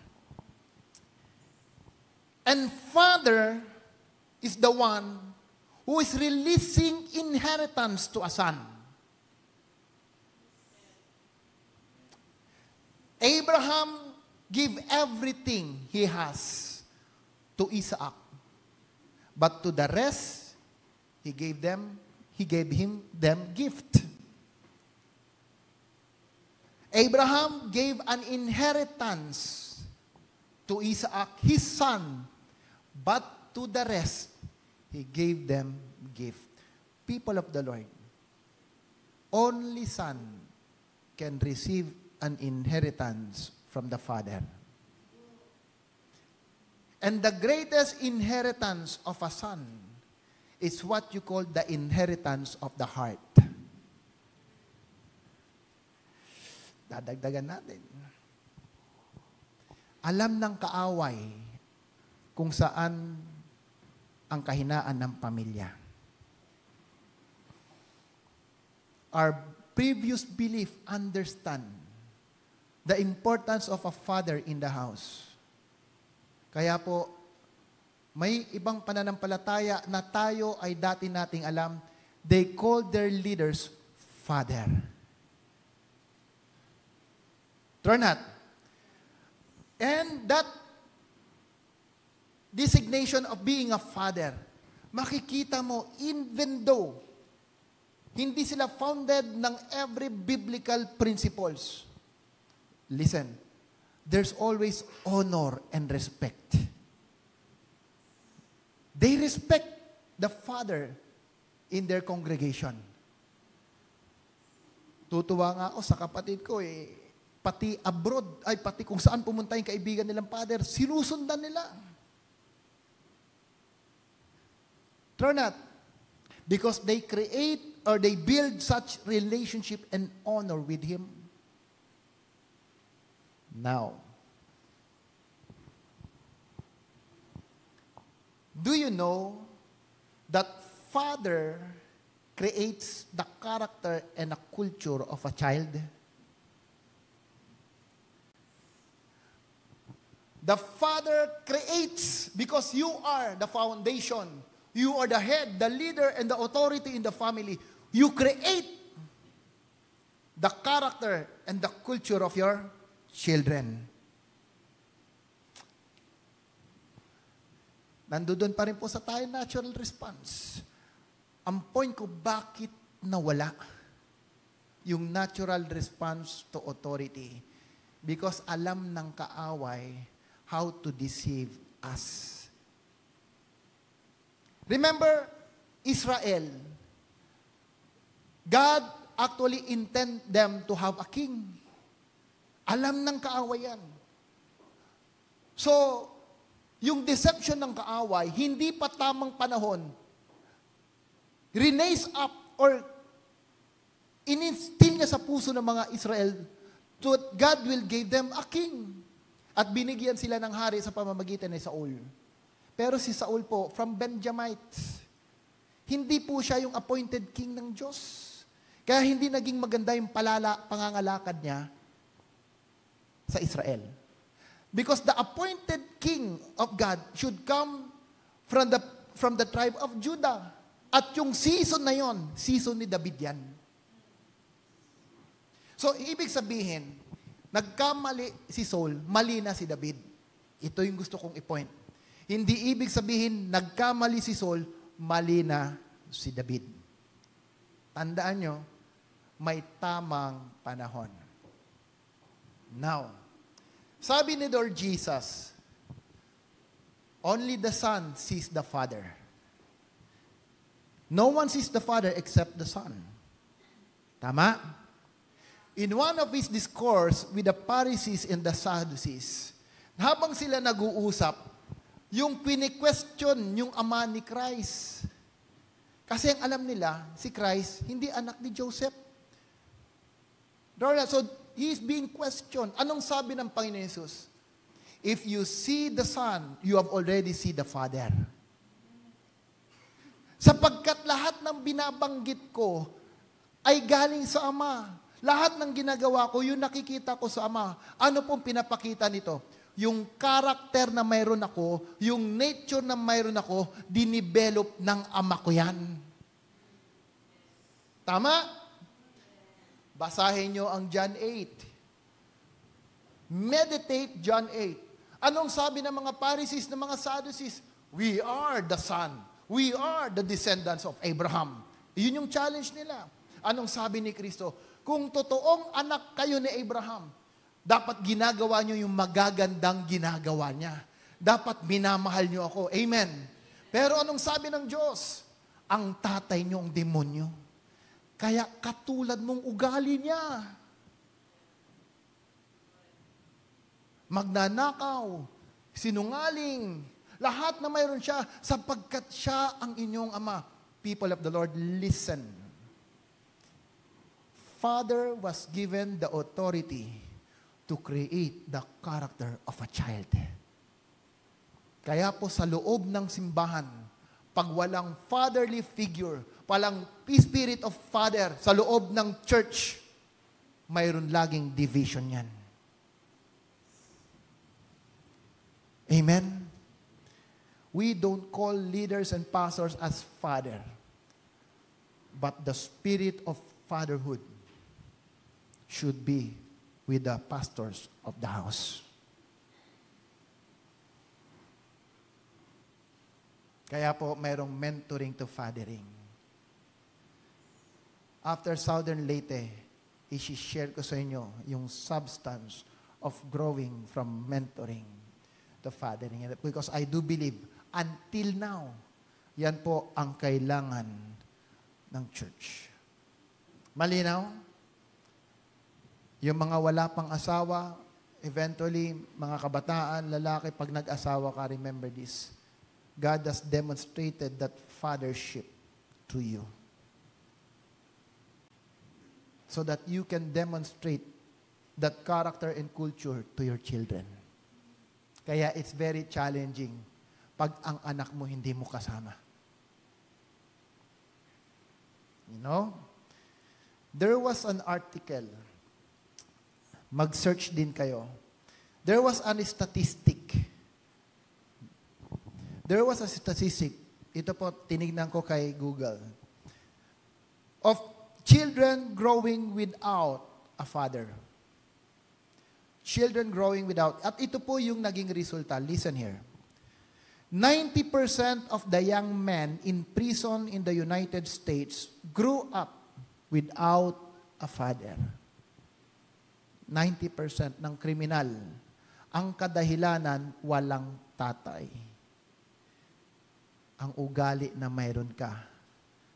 And father is the one who is releasing inheritance to a son. Abraham gave everything he has to Isaac. But to the rest, he gave him them gift. Abraham gave an inheritance to Isaac, his son, but to the rest, he gave them gift. People of the Lord, only son can receive an inheritance from the Father. And the greatest inheritance of a son is what you call the inheritance of the heart. Dadagdagan natin. Alam ng kaaway kung saan ang kahinaan ng pamilya. Our previous belief understand the importance of a father in the house. Kaya po, may ibang pananampalataya na tayo ay dati nating alam, they call their leaders father. True or not? And that designation of being a father, makikita mo, even though hindi sila founded ng every biblical principles. Listen, there's always honor and respect. They respect the father in their congregation. Tutuwa nga ako sa kapatid ko pati abroad, pati kung saan pumunta yung kaibigan nilang father, sinusundan nila. True or not? Because they create or they build such relationship and honor with him. Now, do you know that father creates the character and a culture of a child? The father creates because you are the foundation. You are the head, the leader, and the authority in the family. You create the character and the culture of your children. Nandoon pa rin po sa tayo natural response. Ang point ko, bakit nawala yung natural response to authority? Because alam ng kaaway how to deceive us. Remember, Israel, God actually intend them to have a king. Alam ng kaaway yan. So, yung deception ng kaaway, hindi pa tamang panahon, rinaise up or ininstill niya sa puso ng mga Israel to God will give them a king. At binigyan sila ng hari sa pamamagitan ni Saul. Pero si Saul po, from Benjamites, hindi po siya yung appointed king ng Diyos. Kaya hindi naging maganda yung pangangalakad niya sa Israel. Because the appointed king of God should come from the tribe of Judah. At yung season na yon, season ni David yan. So, ibig sabihin, nagkamali si Saul, mali na si David. Ito yung gusto kong i-point. Hindi ibig sabihin, nagkamali si Saul, mali na si David. Tandaan nyo, may tamang panahon. Now, sabi ni Lord Jesus, only the Son sees the Father. No one sees the Father except the Son. Tama? In one of his discourse with the Pharisees and the Sadducees, habang sila nag-uusap, yung pini-question yung ama ni Christ. Kasi ang alam nila, si Christ, hindi anak ni Joseph. So, he is being questioned. Anong sabi ng Panginoon Jesus? If you see the Son, you have already seen the Father. Sapagkat lahat ng binabanggit ko ay galing sa Ama. Lahat ng ginagawa ko, yung nakikita ko sa Ama. Ano pong pinapakita nito? Yung karakter na mayroon ako, yung nature na mayroon ako, dinivelop ng Ama ko yan. Tama? Basahin nyo ang John 8. Meditate John 8. Anong sabi ng mga Pharisees, ng mga Sadducees? We are the son. We are the descendants of Abraham. Yun yung challenge nila. Anong sabi ni Kristo? Kung totoong anak kayo ni Abraham, dapat ginagawa nyo yung magagandang ginagawa niya. Dapat minamahal nyo ako. Amen. Pero anong sabi ng Diyos? Ang tatay nyo ang demonyo. Kaya katulad mong ugali niya. Magnanakaw, sinungaling, lahat na mayroon siya, sapagkat siya ang inyong ama. People of the Lord, listen. Father was given the authority to create the character of a child. Kaya po sa loob ng simbahan, pag walang fatherly figure, walang spirit of father sa loob ng church, mayroon laging division yan. Amen? We don't call leaders and pastors as father, but the spirit of fatherhood should be with the pastors of the house. Kaya po, mayroong mentoring to fathering. After Southern Leyte, i-share ko sa inyo yung substance of growing from mentoring to fathering. Because I do believe, until now, yan po ang kailangan ng church. Malinaw? Yung mga wala pang asawa, eventually, mga kabataan, lalaki, pag nag-asawa ka, remember this. God has demonstrated that fathership to you. So that you can demonstrate that character and culture to your children. Kaya it's very challenging pag ang anak mo hindi mo kasama. You know? There was an article. Mag-search din kayo. There was a statistic. There was a statistic. Ito po, tinignan ko kay Google. Of children growing without a father. Children growing without. At ito po yung naging resulta. Listen here. 90% of the young men in prison in the United States grew up without a father. 90% ng kriminal. Ang kadahilanan, walang tatay. Ang ugali na mayroon ka,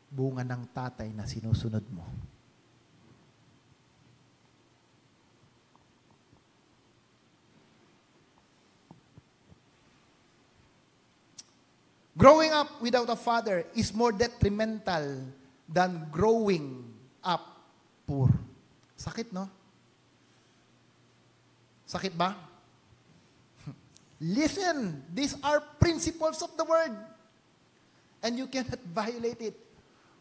bunga ng tatay na sinusunod mo. Growing up without a father is more detrimental than growing up poor. Sakit, no? Sakit ba? Listen, these are principles of the word. And you cannot violate it.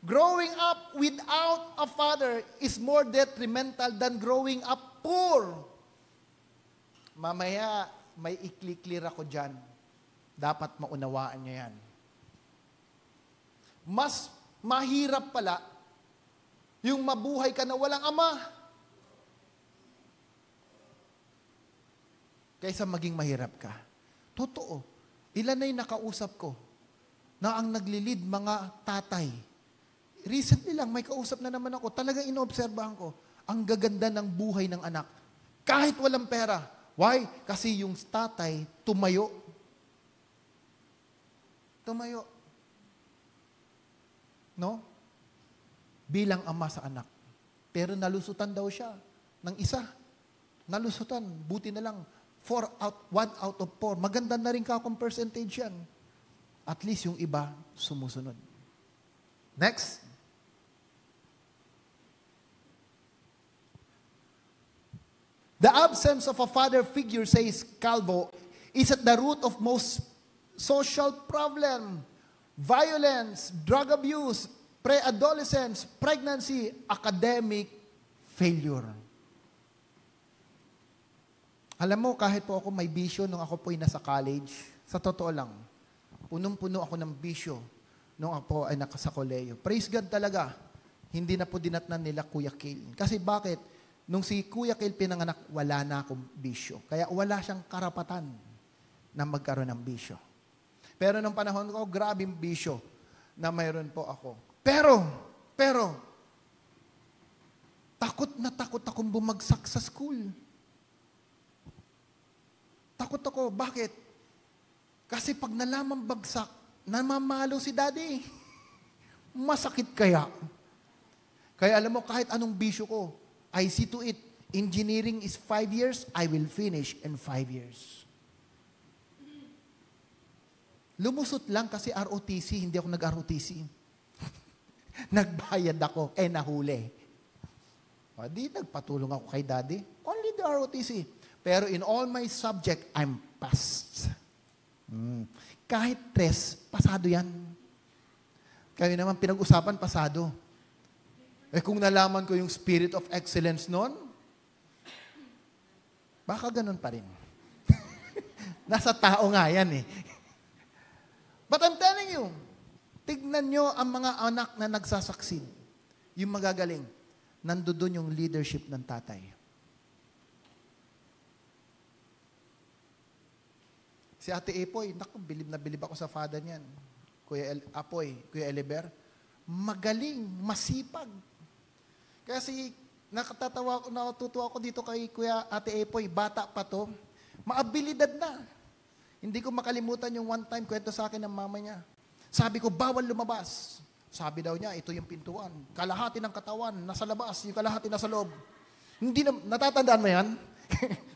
Growing up without a father is more detrimental than growing up poor. Mamaya, may i-clear ako dyan. Dapat maunawaan niya yan. Mas mahirap pala yung mabuhay ka na walang ama kaysa maging mahirap ka. Totoo. Ilan na yung nakausap ko na ang naglilid mga tatay. Recently lang, may kausap na naman ako. Talagang inoobserbahan ko. Ang gaganda ng buhay ng anak. Kahit walang pera. Why? Kasi yung tatay, tumayo. Tumayo. No? Bilang ama sa anak. Pero nalusutan daw siya ng isa. Nalusutan. Buti na lang. 1 out of 4. Maganda na rin kakong percentage yan. At least yung iba, sumusunod. Next. The absence of a father figure, says Calvo, is at the root of most social problem, violence, drug abuse, pre-adolescence, pregnancy, academic failure. Alam mo, kahit po ako may bisyo nung ako po'y nasa college, sa totoo lang, punong-puno ako ng bisyo nung ako ay nasa koleyo. Praise God talaga, hindi na po dinatnan nila Kuya Kale. Kasi bakit? Nung si Kuya Kale pinanganak, wala na akong bisyo. Kaya wala siyang karapatan na magkaroon ng bisyo. Pero nung panahon ko, grabing bisyo na mayroon po ako. Pero, takot na takot akong bumagsak sa school. Takot ako. Bakit? Kasi pag nalaman bagsak, namamalo si daddy. Masakit kaya. Kaya alam mo, kahit anong bisyo ko, I see to it, engineering is 5 years, I will finish in 5 years. Lumusot lang kasi ROTC, hindi ako nag-ROTC. Nagbayad ako, nahuli. O, di nagpatulong ako kay daddy. Only the ROTC. Pero in all my subject, I'm passed. Kahit test, pasado yan. Kayo naman pinag-usapan, pasado. Kung nalaman ko yung spirit of excellence noon, baka ganun pa rin. Nasa tao nga yan eh. But I'm telling you, tignan nyo ang mga anak na nagsasucceed. Yung magagaling. Nandoon yung leadership ng tatay. Si Ate Epoy, naku, bilib na bilib ako sa father niyan. Kuya Apoy, Kuya Eliber, magaling, masipag. Kasi natutuwa ako dito kay Kuya Ate Epoy, bata pa to, maabilidad na. Hindi ko makalimutan yung one time kwento sa akin ng mama niya. Sabi ko, bawal lumabas. Sabi daw niya, ito yung pintuan. Kalahati ng katawan, nasa labas, yung kalahati nasa loob. Hindi na, natatandaan mo yan?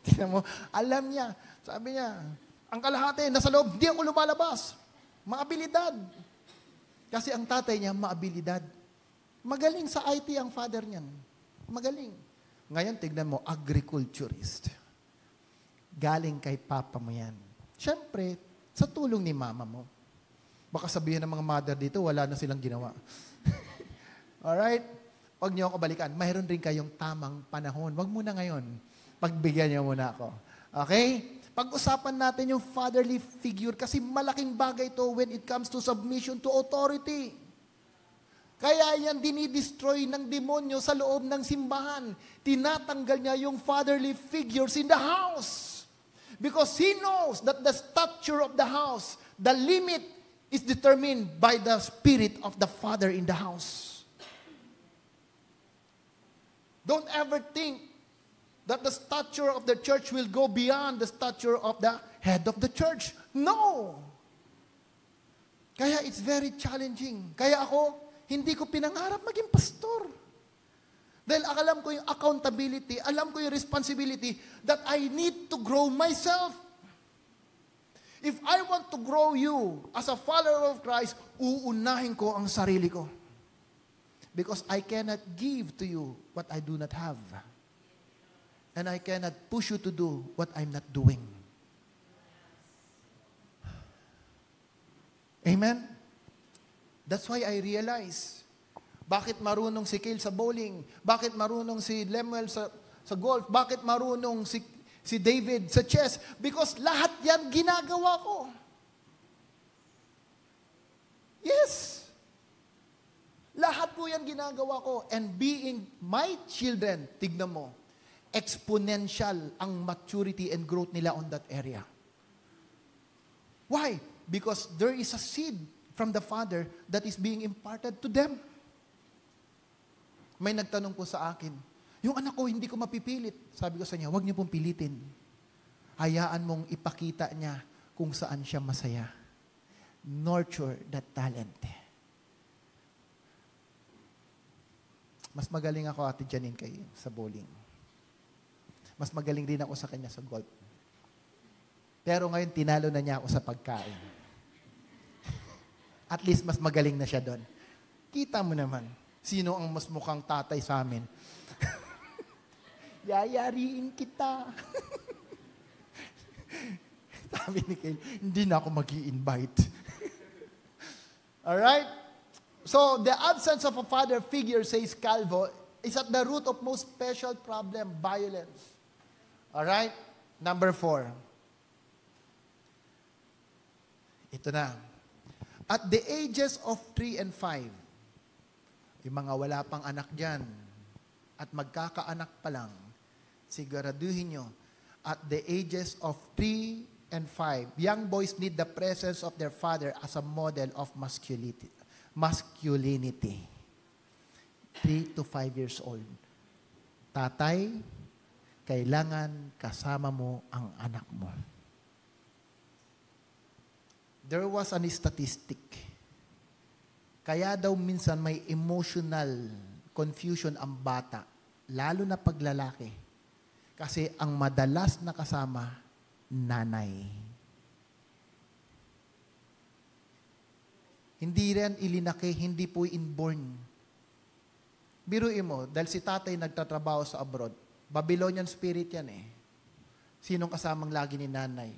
Tingnan mo, alam niya. Sabi niya, ang kalahati, nasa loob, hindi ako lumalabas. Maabilidad. Kasi ang tatay niya, maabilidad. Magaling sa IT ang father niyan. Magaling. Ngayon, tignan mo, agriculturist. Galing kay papa mo yan. Siyempre, sa tulong ni mama mo. Baka sabihin ng mga mother dito, wala na silang ginawa. Alright? Huwag niyo ako balikan. Mayroon rin kayong tamang panahon. Huwag muna ngayon. Pagbigyan niyo muna ako. Okay? Pag-usapan natin yung fatherly figure kasi malaking bagay ito when it comes to submission to authority. Kaya yan dinidestroy ng demonyo sa loob ng simbahan. Tinatanggal niya yung fatherly figures in the house. Because he knows that the stature of the house, the limit is determined by the spirit of the father in the house. Don't ever think that the stature of the church will go beyond the stature of the head of the church. No! Kaya it's very challenging. Kaya ako, hindi ko pinangarap maging pastor. Dahil alam ko yung accountability, alam ko yung responsibility that I need to grow myself. If I want to grow you as a follower of Christ, uunahin ko ang sarili ko. Because I cannot give to you what I do not have. And I cannot push you to do what I'm not doing. Amen? That's why I realize, bakit marunong si Kale sa bowling? Bakit marunong si Lemuel sa golf? Bakit marunong si Si David sa chess. Because lahat yan ginagawa ko. Yes. Lahat po yan ginagawa ko. And being my children, tignan mo, exponential ang maturity and growth nila on that area. Why? Because there is a seed from the Father that is being imparted to them. May nagtanong po sa akin, yung anak ko hindi ko mapipilit. Sabi ko sa niya, huwag niyo pong pilitin. Hayaan mong ipakita niya kung saan siya masaya. Nurture that talent. Mas magaling ako, Ate Janine, kayo sa bowling. Mas magaling din ako sa kanya sa golf. Pero ngayon, tinalo na niya ako sa pagkain. At least, mas magaling na siya doon. Kita mo naman, sino ang mas mukhang tatay sa amin? Yayariin kita. Sabi ni Kyle, hindi na ako mag-i-invite. Alright? So, the absence of a father figure, says Calvo, is at the root of most special problem, violence. Alright? Number 4. Ito na. At the ages of 3 and 5, yung mga wala pang anak dyan, at magkakaanak pa lang, siguraduhin nyo, at the ages of 3 and 5, young boys need the presence of their father as a model of masculinity. 3 to 5 years old. Tatay, kailangan kasama mo ang anak mo. There was an statistic. Kaya daw minsan may emotional confusion ang bata, lalo na paglalaki. Kasi ang madalas na kasama, nanay. Hindi rin ilinaki, hindi po inborn. Biruin mo, dahil si tatay nagtatrabaho sa abroad, Babylonian spirit yan eh. Sinong kasamang lagi ni nanay?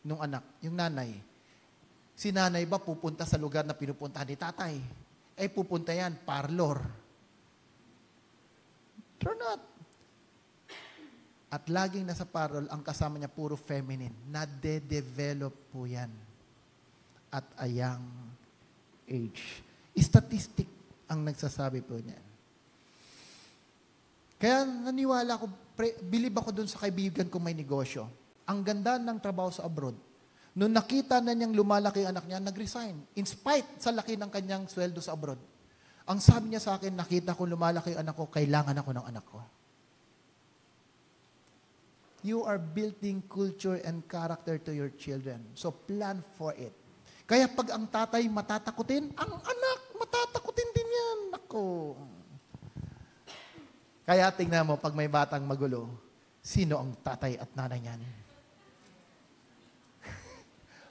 Nung anak, yung nanay. Si nanay ba pupunta sa lugar na pinupuntahan ni tatay? Eh pupunta yan, parlor. True not. At laging nasa parlor, ang kasama niya puro feminine. Nade-develop po yan. At a young age. Statistic ang nagsasabi po niyan. Kaya naniwala ko, believe ako dun sa kaibigan kong may negosyo. Ang ganda ng trabaho sa abroad. Nung nakita na niyang lumalaki ang anak niya, nag-resign. In spite sa laki ng kanyang sweldo sa abroad. Ang sabi niya sa akin, nakita ko lumalaki ang anak ko, kailangan ako ng anak ko. You are building culture and character to your children. So plan for it. Kaya pag ang tatay matatakutin, ang anak matatakutin din yan. Nako. Kaya tingnan mo, pag may batang magulo, sino ang tatay at nanay niyan?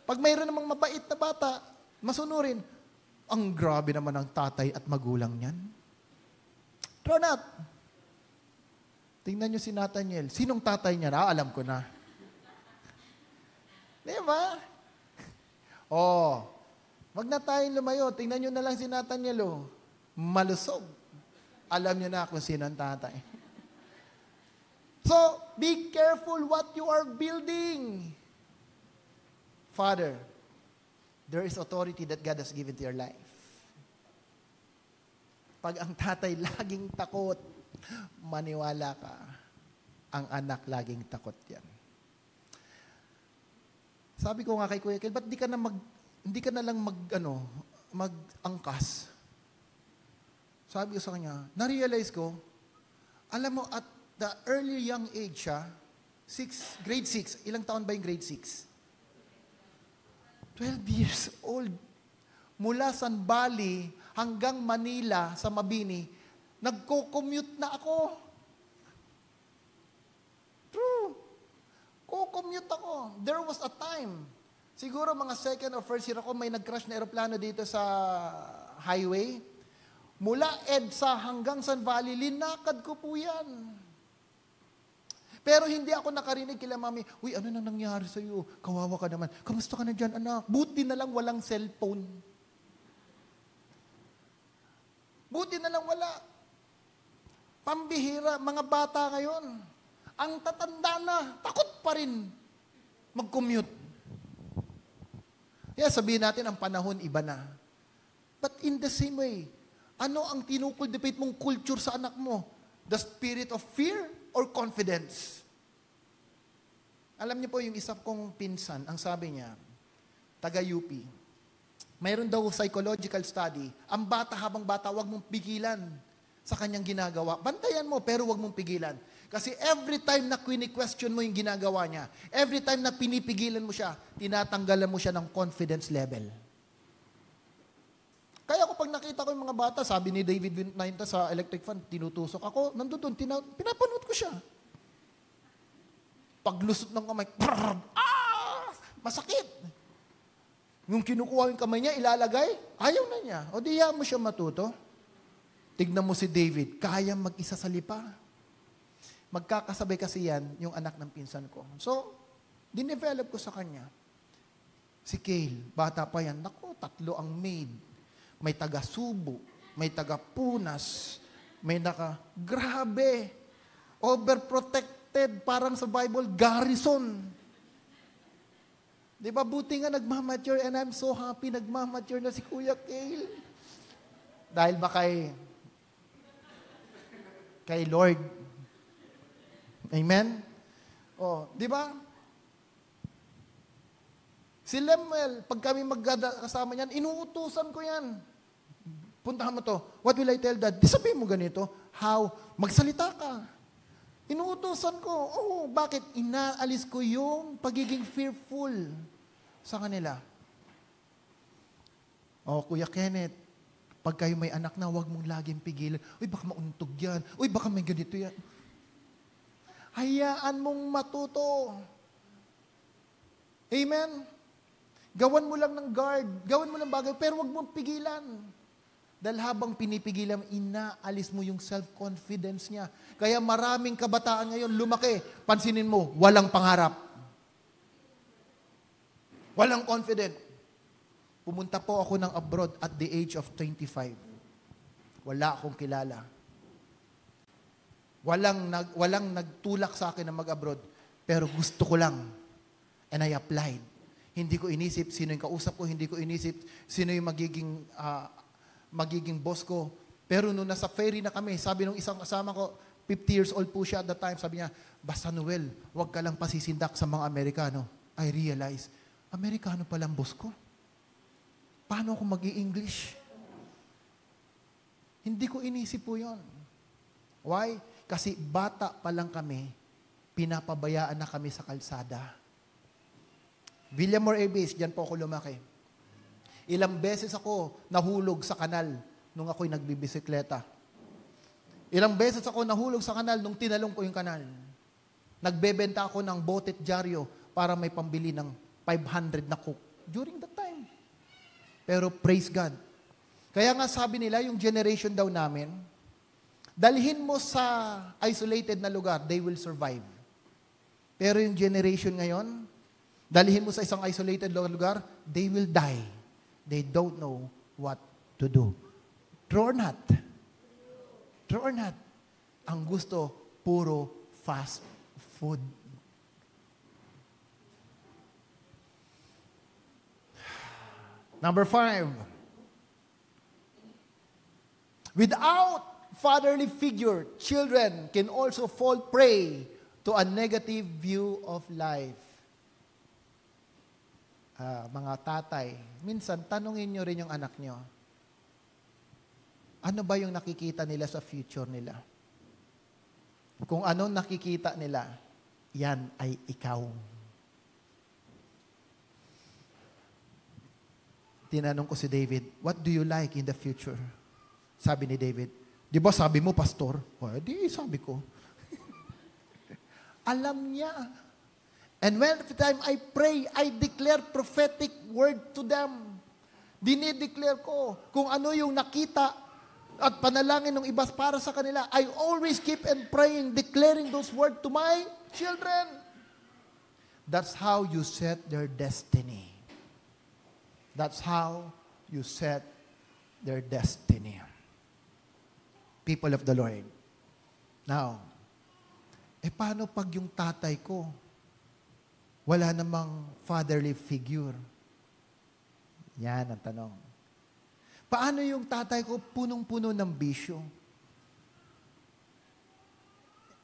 Pag mayroon namang mabait na bata, masunurin, ang grabe naman ang tatay at magulang niyan. True not. Tingnan nyo si Nathaniel. Sinong tatay niya? Alam ko na. Di ba? Oh, wag na tayong lumayo. Tingnan nyo na lang si Nathaniel. Oh. Malusog. Alam nyo na kung sino ang tatay. So, be careful what you are building. Father, there is authority that God has given to your life. Pag ang tatay laging takot, maniwala ka, ang anak laging takot yan. Sabi ko nga kay Kuya Kel, ba't hindi ka na lang mag-angkas? Sabi ko sa kanya, na-realize ko, alam mo, at the early young age siya, grade 6, ilang taon ba yung grade 6? 12 years old. Mula San Bali hanggang Manila sa Mabini, nagko-commute na ako. True. Co-commute ako. There was a time, siguro mga second or first year ako, may nag-crash na aeroplano dito sa highway. Mula EDSA hanggang San Valley, linakad ko po yan. Pero hindi ako nakarinig kila mami, uy, ano nang nangyari sa'yo? Kawawa ka naman. Kamusta ka na dyan, anak? Buti na lang walang cellphone. Buti na lang wala. Pambihira, mga bata ngayon. Ang tatanda na, takot pa rin mag-commute. Kaya sabihin natin, ang panahon iba na. But in the same way, ano ang tinukultivate mong culture sa anak mo? The spirit of fear or confidence? Alam niyo po, yung isa kong pinsan, ang sabi niya, taga-UP, mayroon daw psychological study, ang bata habang bata, wag mong pigilan sa kanyang ginagawa. Bantayan mo, pero wag mong pigilan. Kasi every time na question mo yung ginagawa niya, every time na pinipigilan mo siya, tinatanggalan mo siya ng confidence level. Kaya ako pag nakita ko yung mga bata, sabi ni David Nainta sa electric fan, tinutusok ako, nandun, pinapanood ko siya. Paglusot ng kamay, masakit. Yung kinukuha yung kamay niya, ilalagay, ayaw na niya. O diya mo siya matuto. Tignan mo si David, kaya mag-isa sa lipa. Magkakasabay kasi yan, yung anak ng pinsan ko. So, dinevelop ko sa kanya. Si Kale, bata pa yan, naku, 3 ang maid. May taga-subo, may taga-punas, may grabe, overprotected, parang sa Bible, garrison. Di ba, buti nga nagmamature, and I'm so happy nagmamature na si Kuya Kale. Dahil ba kay Lord. Amen? O, di ba? Si Lemuel, pag kami magkasama niyan, inuutusan ko yan. Puntahan mo to. What will I tell dad? Di sabihin mo ganito. How? Magsalita ka. Inuutusan ko. Oo, bakit? Inaalis ko yung pagiging fearful sa kanila. O, Kuya Kenneth, pag kayo may anak na, huwag mong laging pigilan. Uy, baka mauntog yan. Uy, baka may ganito yan. Hayaan mong matuto. Amen? Gawan mo lang ng guard. Gawan mo ng bagay, pero huwag mong pigilan. Dahil habang pinipigilan, inaalis mo yung self-confidence niya. Kaya maraming kabataan ngayon lumaki. Pansinin mo, walang pangarap. Walang confident. Pumunta po ako ng abroad at the age of 25. Wala akong kilala. Walang nagtulak sa akin na mag-abroad. Pero gusto ko lang. And I applied. Hindi ko inisip sino yung kausap ko. Hindi ko inisip sino yung magiging boss ko. Pero nung nasa ferry na kami, sabi nung isang kasama ko, 50 years old po siya at that time, sabi niya, basta Noel, huwag ka lang pasisindak sa mga Amerikano. I realized, Amerikano palang boss ko. Paano ako mag-i-English? Hindi ko inisip po yun. Why? Kasi bata pa lang kami, pinapabayaan na kami sa kalsada. Villamor Air Base, dyan po ako lumaki. Ilang beses ako nahulog sa kanal nung ako'y nagbibisikleta. Ilang beses ako nahulog sa kanal nung tinalong ko yung kanal. Nagbebenta ako ng botet dyaryo para may pambili ng 500 na coke during that time. Pero praise God. Kaya nga sabi nila, yung generation daw namin, dalhin mo sa isolated na lugar, they will survive. Pero yung generation ngayon, dalhin mo sa isang isolated lugar, they will die. They don't know what to do. True or not? True or not? Ang gusto, puro fast food. Number 5. Without fatherly figure, children can also fall prey to a negative view of life. Mga tatay, minsan tanungin nyo rin yung anak nyo, ano ba yung nakikita nila sa future nila? Kung anong nakikita nila, yan ay ikaw. Tinanong ko si David, what do you like in the future? Sabi ni David, di ba sabi mo, pastor? O, di sabi ko. Alam niya. And when every time I pray, I declare prophetic word to them. Dinideclare ko kung ano yung nakita at panalangin ng iba para sa kanila. I always keep on praying, declaring those words to my children. That's how you set their destiny. That's how you set their destiny. People of the Lord. Now, Paano pag yung tatay ko, wala namang fatherly figure? Yan ang tanong. Paano yung tatay ko punong-puno ng bisyo?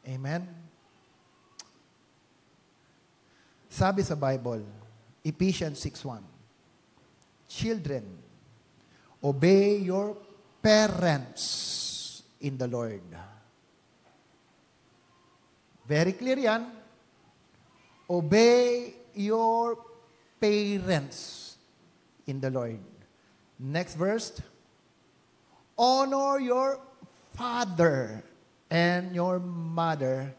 Amen? Sabi sa Bible, Ephesians 6:1, Children, obey your parents in the Lord. Very clear yan. Obey your parents in the Lord. Next verse. Honor your father and your mother,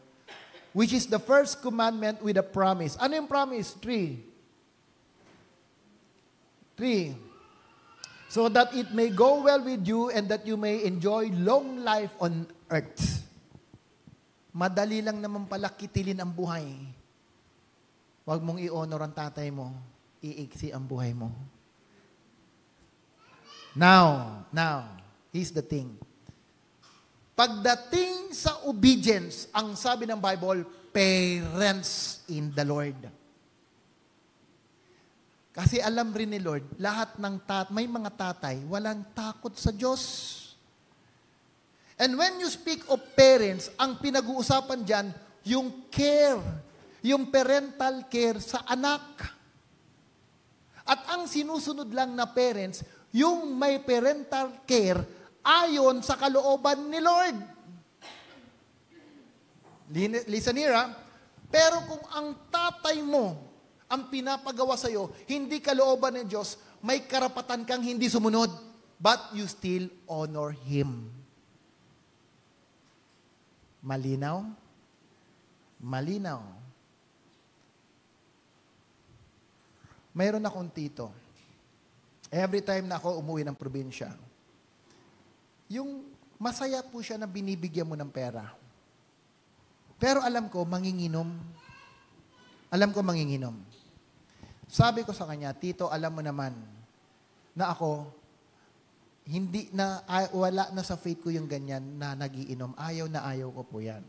which is the first commandment with a promise. Ano yung promise? 3. So that it may go well with you and that you may enjoy long life on earth. Madali lang naman pala kitilin ang buhay. Huwag mong i-honor ang tatay mo, iiksi ang buhay mo. Now, here's the thing. Pagdating sa obedience, ang sabi ng Bible, parents in the Lord. Kasi alam rin ni Lord, lahat ng may mga tatay, walang takot sa Diyos. And when you speak of parents, ang pinag-uusapan dyan, yung care, yung parental care sa anak. At ang sinusunod lang na parents, yung may parental care ayon sa kalooban ni Lord. Listen here, ha? Pero kung ang tatay mo ang pinapagawa sa'yo, hindi kalooban ng Diyos, may karapatan kang hindi sumunod, but you still honor Him. Malinaw? Malinaw. Mayroon akong tito. Every time na ako umuwi ng probinsya, yung masaya po siya na binibigyan mo ng pera. Pero alam ko, manginginom. Sabi ko sa kanya, Tito, alam mo naman na ako, wala na sa faith ko yung ganyan na nagiinom. Ayaw na ayaw ko po yan.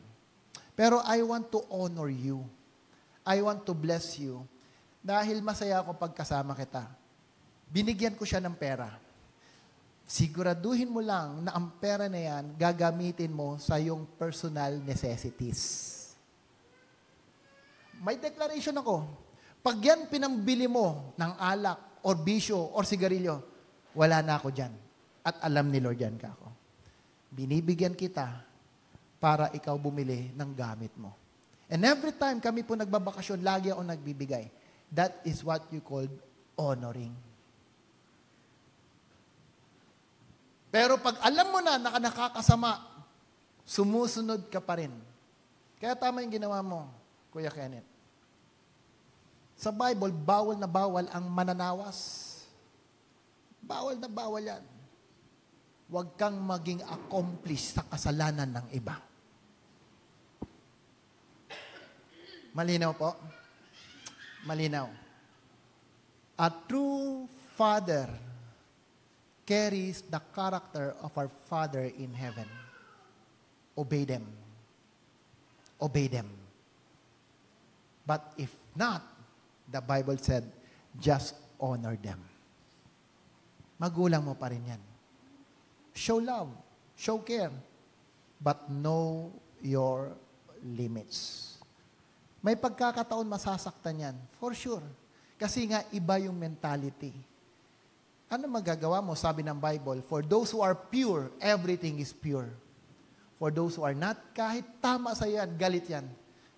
Pero I want to honor you. I want to bless you. Dahil masaya ako pagkasama kita. Binigyan ko siya ng pera. Siguraduhin mo lang na ang pera na yan, gagamitin mo sa iyong personal necessities. May declaration ako. Pag yan pinambili mo ng alak, or bisyo, or sigarilyo, wala na ako dyan. At alam ni Lord yan ka ako. Binibigyan kita para ikaw bumili ng gamit mo. And every time kami po nagbabakasyon, lagi ako nagbibigay. That is what you call honoring. Pero pag alam mo na nakakasama, sumusunod ka pa rin. Kaya tama yung ginawa mo, Kuya Kenneth. Sa Bible, bawal na bawal ang mananawas. Bawal na bawal yan. Huwag kang maging accomplice sa kasalanan ng iba. Malinaw po? Malinaw. A true father carries the character of our Father in heaven. Obey them. Obey them. But if not, the Bible said, just honor them. Magulang mo pa rin yan. Show love, show care, but know your limits. May pagkakataon masasaktan yan, for sure. Kasi nga, iba yung mentality. Ano magagawa mo? Sabi ng Bible, for those who are pure, everything is pure. For those who are not, kahit tama sa yan, galit yan.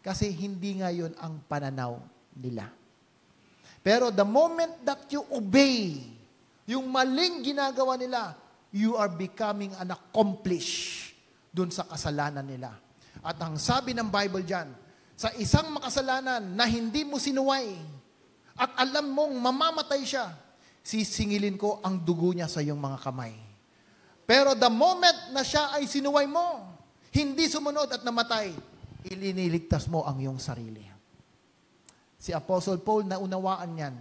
Kasi hindi nga yun ang pananaw nila. Pero the moment that you obey, yung maling ginagawa nila, you are becoming an accomplice dun sa kasalanan nila. At ang sabi ng Bible dyan, sa isang makasalanan na hindi mo sinuway at alam mong mamamatay siya, sisingilin ko ang dugo niya sa iyong mga kamay. Pero the moment na siya ay sinuway mo, hindi sumunod at namatay, iliniligtas mo ang iyong sarili. Si Apostle Paul naunawaan yan.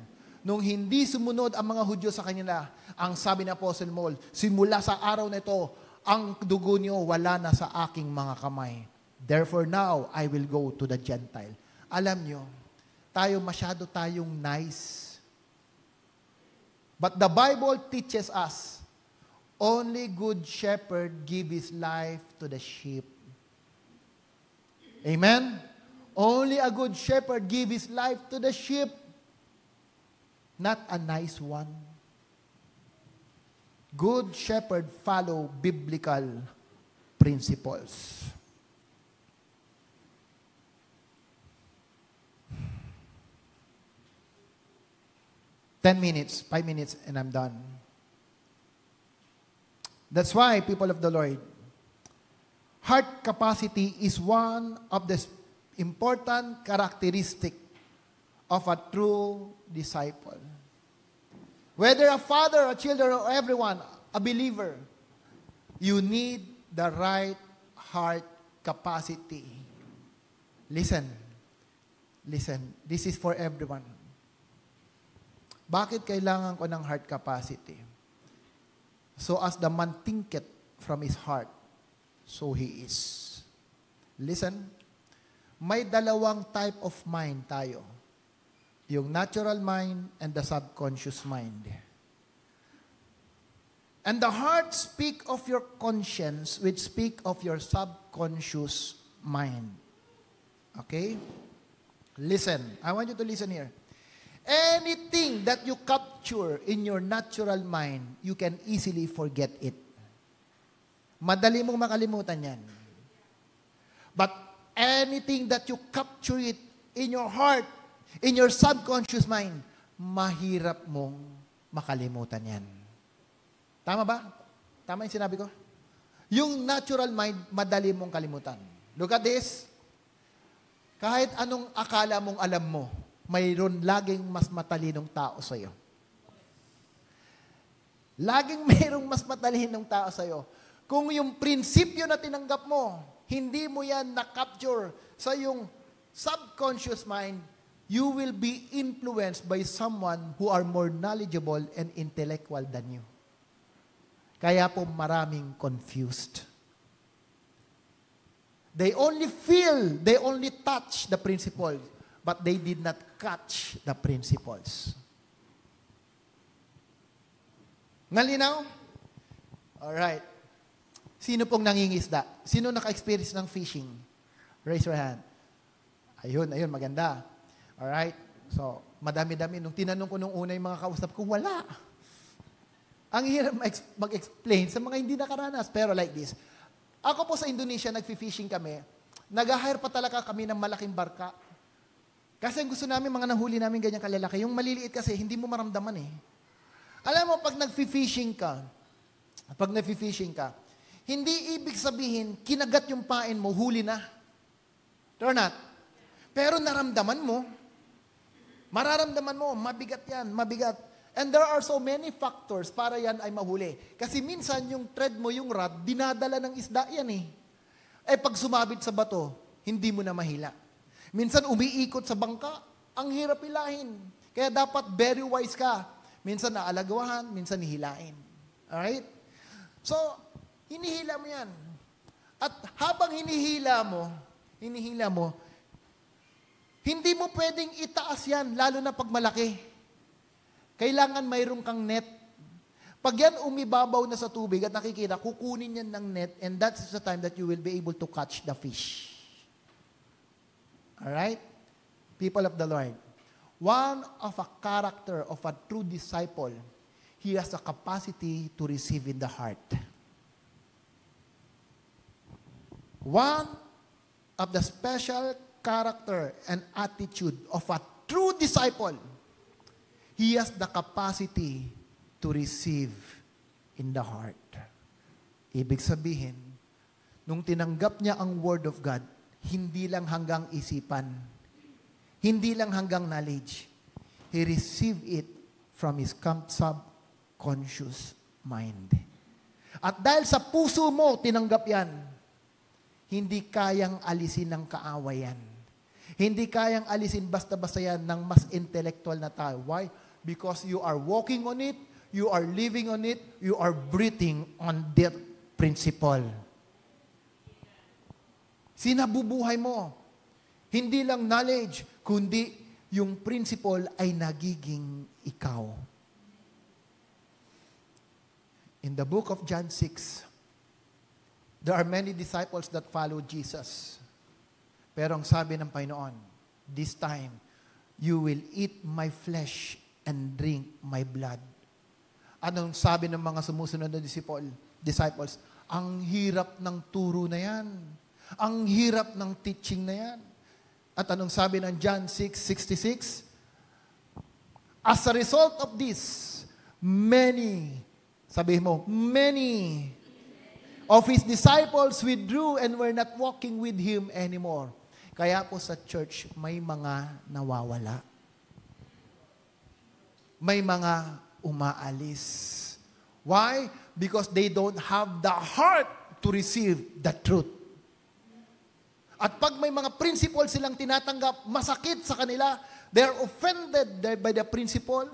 Nung hindi sumunod ang mga Hudyo sa kanila, ang sabi ni Apostle Paul, simula sa araw na ito, ang dugo niyo wala na sa aking mga kamay. Therefore now, I will go to the Gentile. Alam nyo, masyado tayong nice. But the Bible teaches us, only good shepherd give his life to the sheep. Amen? Only a good shepherd give his life to the sheep. Not a nice one. Good shepherd follow biblical principles. Ten minutes, 5 minutes, and I'm done. That's why, people of the Lord, heart capacity is one of the important characteristic of a true disciple. Whether a father, a children, or everyone, a believer, you need the right heart capacity. Listen. This is for everyone. Bakit kailangan ko ng heart capacity? So as the man thinketh from his heart, so he is. Listen, may dalawang type of mind tayo. Yung natural mind and the subconscious mind. And the heart speak of your conscience, which speak of your subconscious mind. Okay? Listen. I want you to listen here. Anything that you capture in your natural mind, you can easily forget it. Madali mong makalimutan yan. But anything that you capture it in your heart, in your subconscious mind, mahirap mong makalimutan yan. Tama ba? Tama yung sinabi ko? Yung natural mind, madali mong kalimutan. Look at this. Kahit anong akala mong alam mo, mayroon laging mas matalinong tao sa iyo. Laging mayroong mas matalinong tao sa iyo. Kung yung prinsipyo na tinanggap mo, hindi mo yan na-capture sa yung subconscious mind, you will be influenced by someone who are more knowledgeable and intellectual than you. Kaya po maraming confused. They only feel, they only touch the principles, but they did not catch the principles. Nalinaw? Alright. Sino pong nangingisda? Sino naka-experience ng fishing? Raise your hand. Ayun, maganda. Alright. So, madami-dami. Nung tinanong ko nung una yung mga kausap ko, wala. Ang hirap mag-explain sa mga hindi nakaranas. Pero like this. Ako po sa Indonesia, nag-fishing kami. Nag-hire pa talaga kami ng malaking barka. Kasi ang gusto namin, mga nahuli namin ganyan kalalaki. Yung maliliit kasi, hindi mo maramdaman eh. Alam mo, pag nag-fishing ka, hindi ibig sabihin, kinagat yung pain mo, huli na. Or not? Pero naramdaman mo, mararamdaman mo, mabigat yan, mabigat. And there are so many factors para yan ay mahuli. Kasi minsan, yung thread mo, yung rod, dinadala ng isda yan eh. Eh, pag sumabit sa bato, hindi mo na mahila. Minsan umiikot sa bangka, ang hirap hilahin. Kaya dapat very wise ka. Minsan naalagawahan, minsan hihilain. Alright? So, hinihila mo yan. At habang hinihila mo, hindi mo pwedeng itaas yan, lalo na pag malaki. Kailangan mayroon kang net. Pag yan umibabaw na sa tubig at nakikita, kukunin yan ng net, and that's the time that you will be able to catch the fish. Alright? People of the Lord. One of a character of a true disciple, he has a capacity to receive in the heart. One of the special character and attitude of a true disciple, he has the capacity to receive in the heart. Ibig sabihin, nung tinanggap niya ang Word of God, hindi lang hanggang isipan, hindi lang hanggang knowledge. He received it from his subconscious mind. At dahil sa puso mo, tinanggap yan, hindi kayang alisin ng kaawayan. Hindi kayang alisin basta-basta yan ng mas intellectual na tao. Why? Because you are walking on it, you are living on it, you are breathing on that principle. Sinabubuhay mo. Hindi lang knowledge, kundi yung principle ay nagiging ikaw. In the book of John 6, there are many disciples that follow Jesus. Pero ang sabi ng Panginoon, this time, you will eat my flesh and drink my blood. Anong sabi ng mga sumusunod na disciples? Ang hirap ng turo na yan. Ang hirap ng teaching na yan. At anong sabi ng John 6:66? As a result of this, many of His disciples withdrew and were not walking with Him anymore. Kaya po sa church, may mga nawawala. May mga umaalis. Why? Because they don't have the heart to receive the truth. At pag may mga principle silang tinatanggap, masakit sa kanila, they are offended by the principle,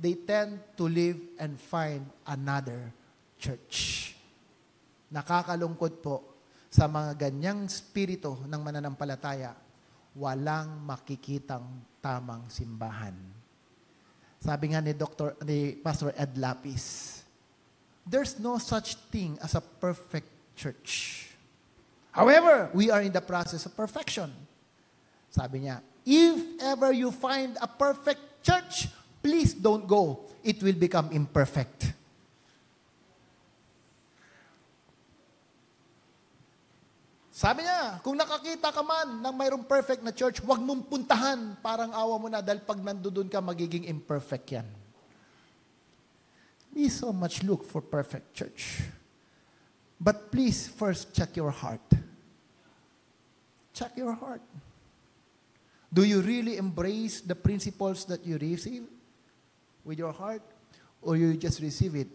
they tend to leave and find another church. Nakakalungkot po sa mga ganyang spirito ng mananampalataya, walang makikitang tamang simbahan. Sabi nga ni Pastor Ed Lapis, there's no such thing as a perfect church. However, we are in the process of perfection. Sabi niya, if ever you find a perfect church, please don't go. It will become imperfect. Sabi niya, kung nakakita ka man ng mayroong perfect na church, huwag mong puntahan. Parang awa mo na dahil pag nandoon ka, magiging imperfect yan. We so much look for perfect church. But please first check your heart. Check your heart. Do you really embrace the principles that you receive with your heart? Or you just receive it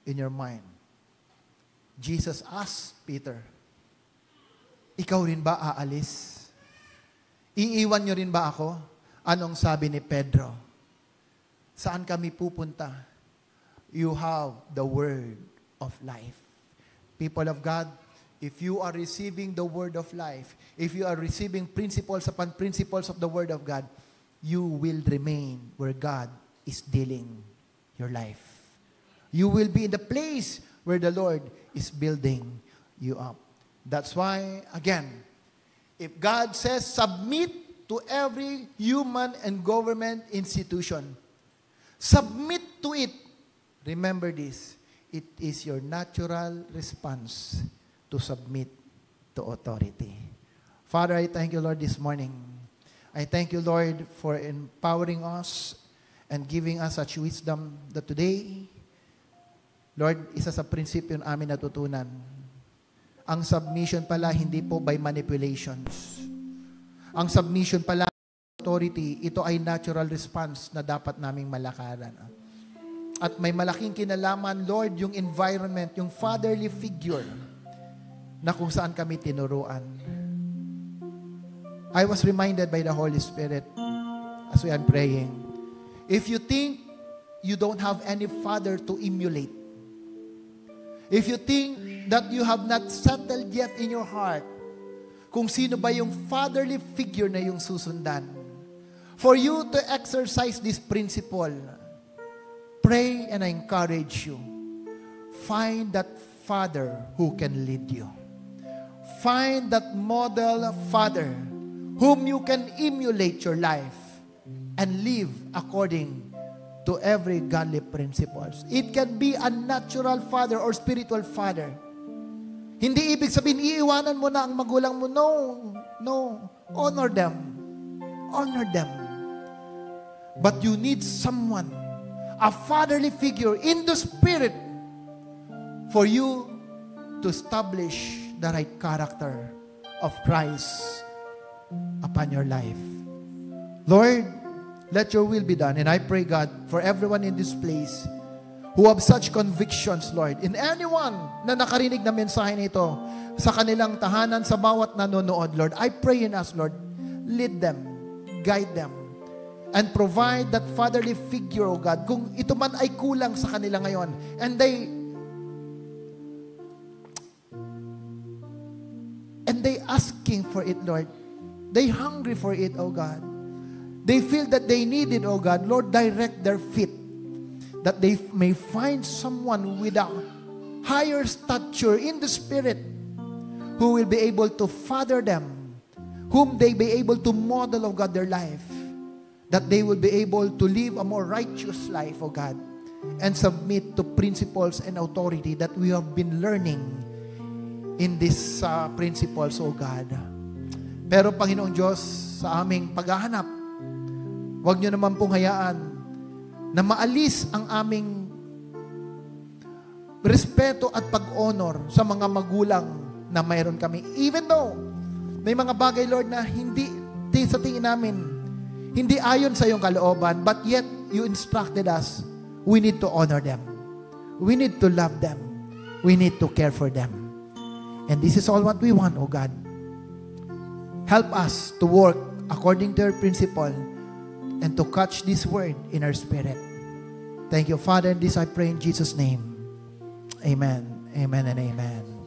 in your mind? Jesus asked Peter, ikaw rin ba aalis? Iiwan nyo rin ba ako? Anong sabi ni Pedro? Saan kami pupunta? You have the word of life. People of God, if you are receiving the word of life, if you are receiving principles upon principles of the word of God, you will remain where God is dealing your life. You will be in the place where the Lord is building you up. That's why, again, if God says submit to every human and government institution, submit to it. Remember this, it is your natural response to submit to authority. Father, I thank you, Lord, this morning. I thank you, Lord, for empowering us and giving us such wisdom that today, Lord, isa sa prinsipyo namin natutunan. Ang submission pala, hindi po by manipulations. Ang submission pala, authority, ito ay natural response na dapat naming malakaran. At may malaking kinalaman, Lord, yung environment, yung fatherly figure na kung saan kami tinuruan. I was reminded by the Holy Spirit as we are praying, if you think you don't have any father to emulate, if you think that you have not settled yet in your heart kung sino ba yung fatherly figure na yung susundan, for you to exercise this principle, pray and I encourage you, find that father who can lead you. Find that model father whom you can emulate your life and live according to every godly principles. It can be a natural father or spiritual father. Hindi ibig sabihin, iiwanan mo na ang magulang mo. No, no. Honor them. Honor them. But you need someone, a fatherly figure in the spirit for you to establish the right character of Christ upon your life. Lord, let your will be done. And I pray, God, for everyone in this place who have such convictions, Lord, in anyone na nakarinig na mensahe nito sa kanilang tahanan, sa bawat nanonood, Lord, I pray in us, Lord, lead them, guide them, and provide that fatherly figure, O God, kung ito man ay kulang sa kanila ngayon, and And they asking for it, Lord. They hungry for it, oh God. They feel that they need it, oh God. Lord, direct their feet, that they may find someone with a higher stature in the Spirit who will be able to father them, whom they be able to model, oh God, their life, that they will be able to live a more righteous life, oh God, and submit to principles and authority that we have been learning in these principles, oh God. Pero Panginoong Diyos, sa aming paghahanap, huwag niyo naman pong hayaan na maalis ang aming respeto at pag-honor sa mga magulang na mayroon kami. Even though may mga bagay, Lord, na hindi sa tingin namin, hindi ayon sa iyong kalooban, but yet you instructed us, we need to honor them. We need to love them. We need to care for them. And this is all what we want, oh God. Help us to work according to your principle and to catch this word in our spirit. Thank you, Father, and this I pray in Jesus' name. Amen. Amen and amen.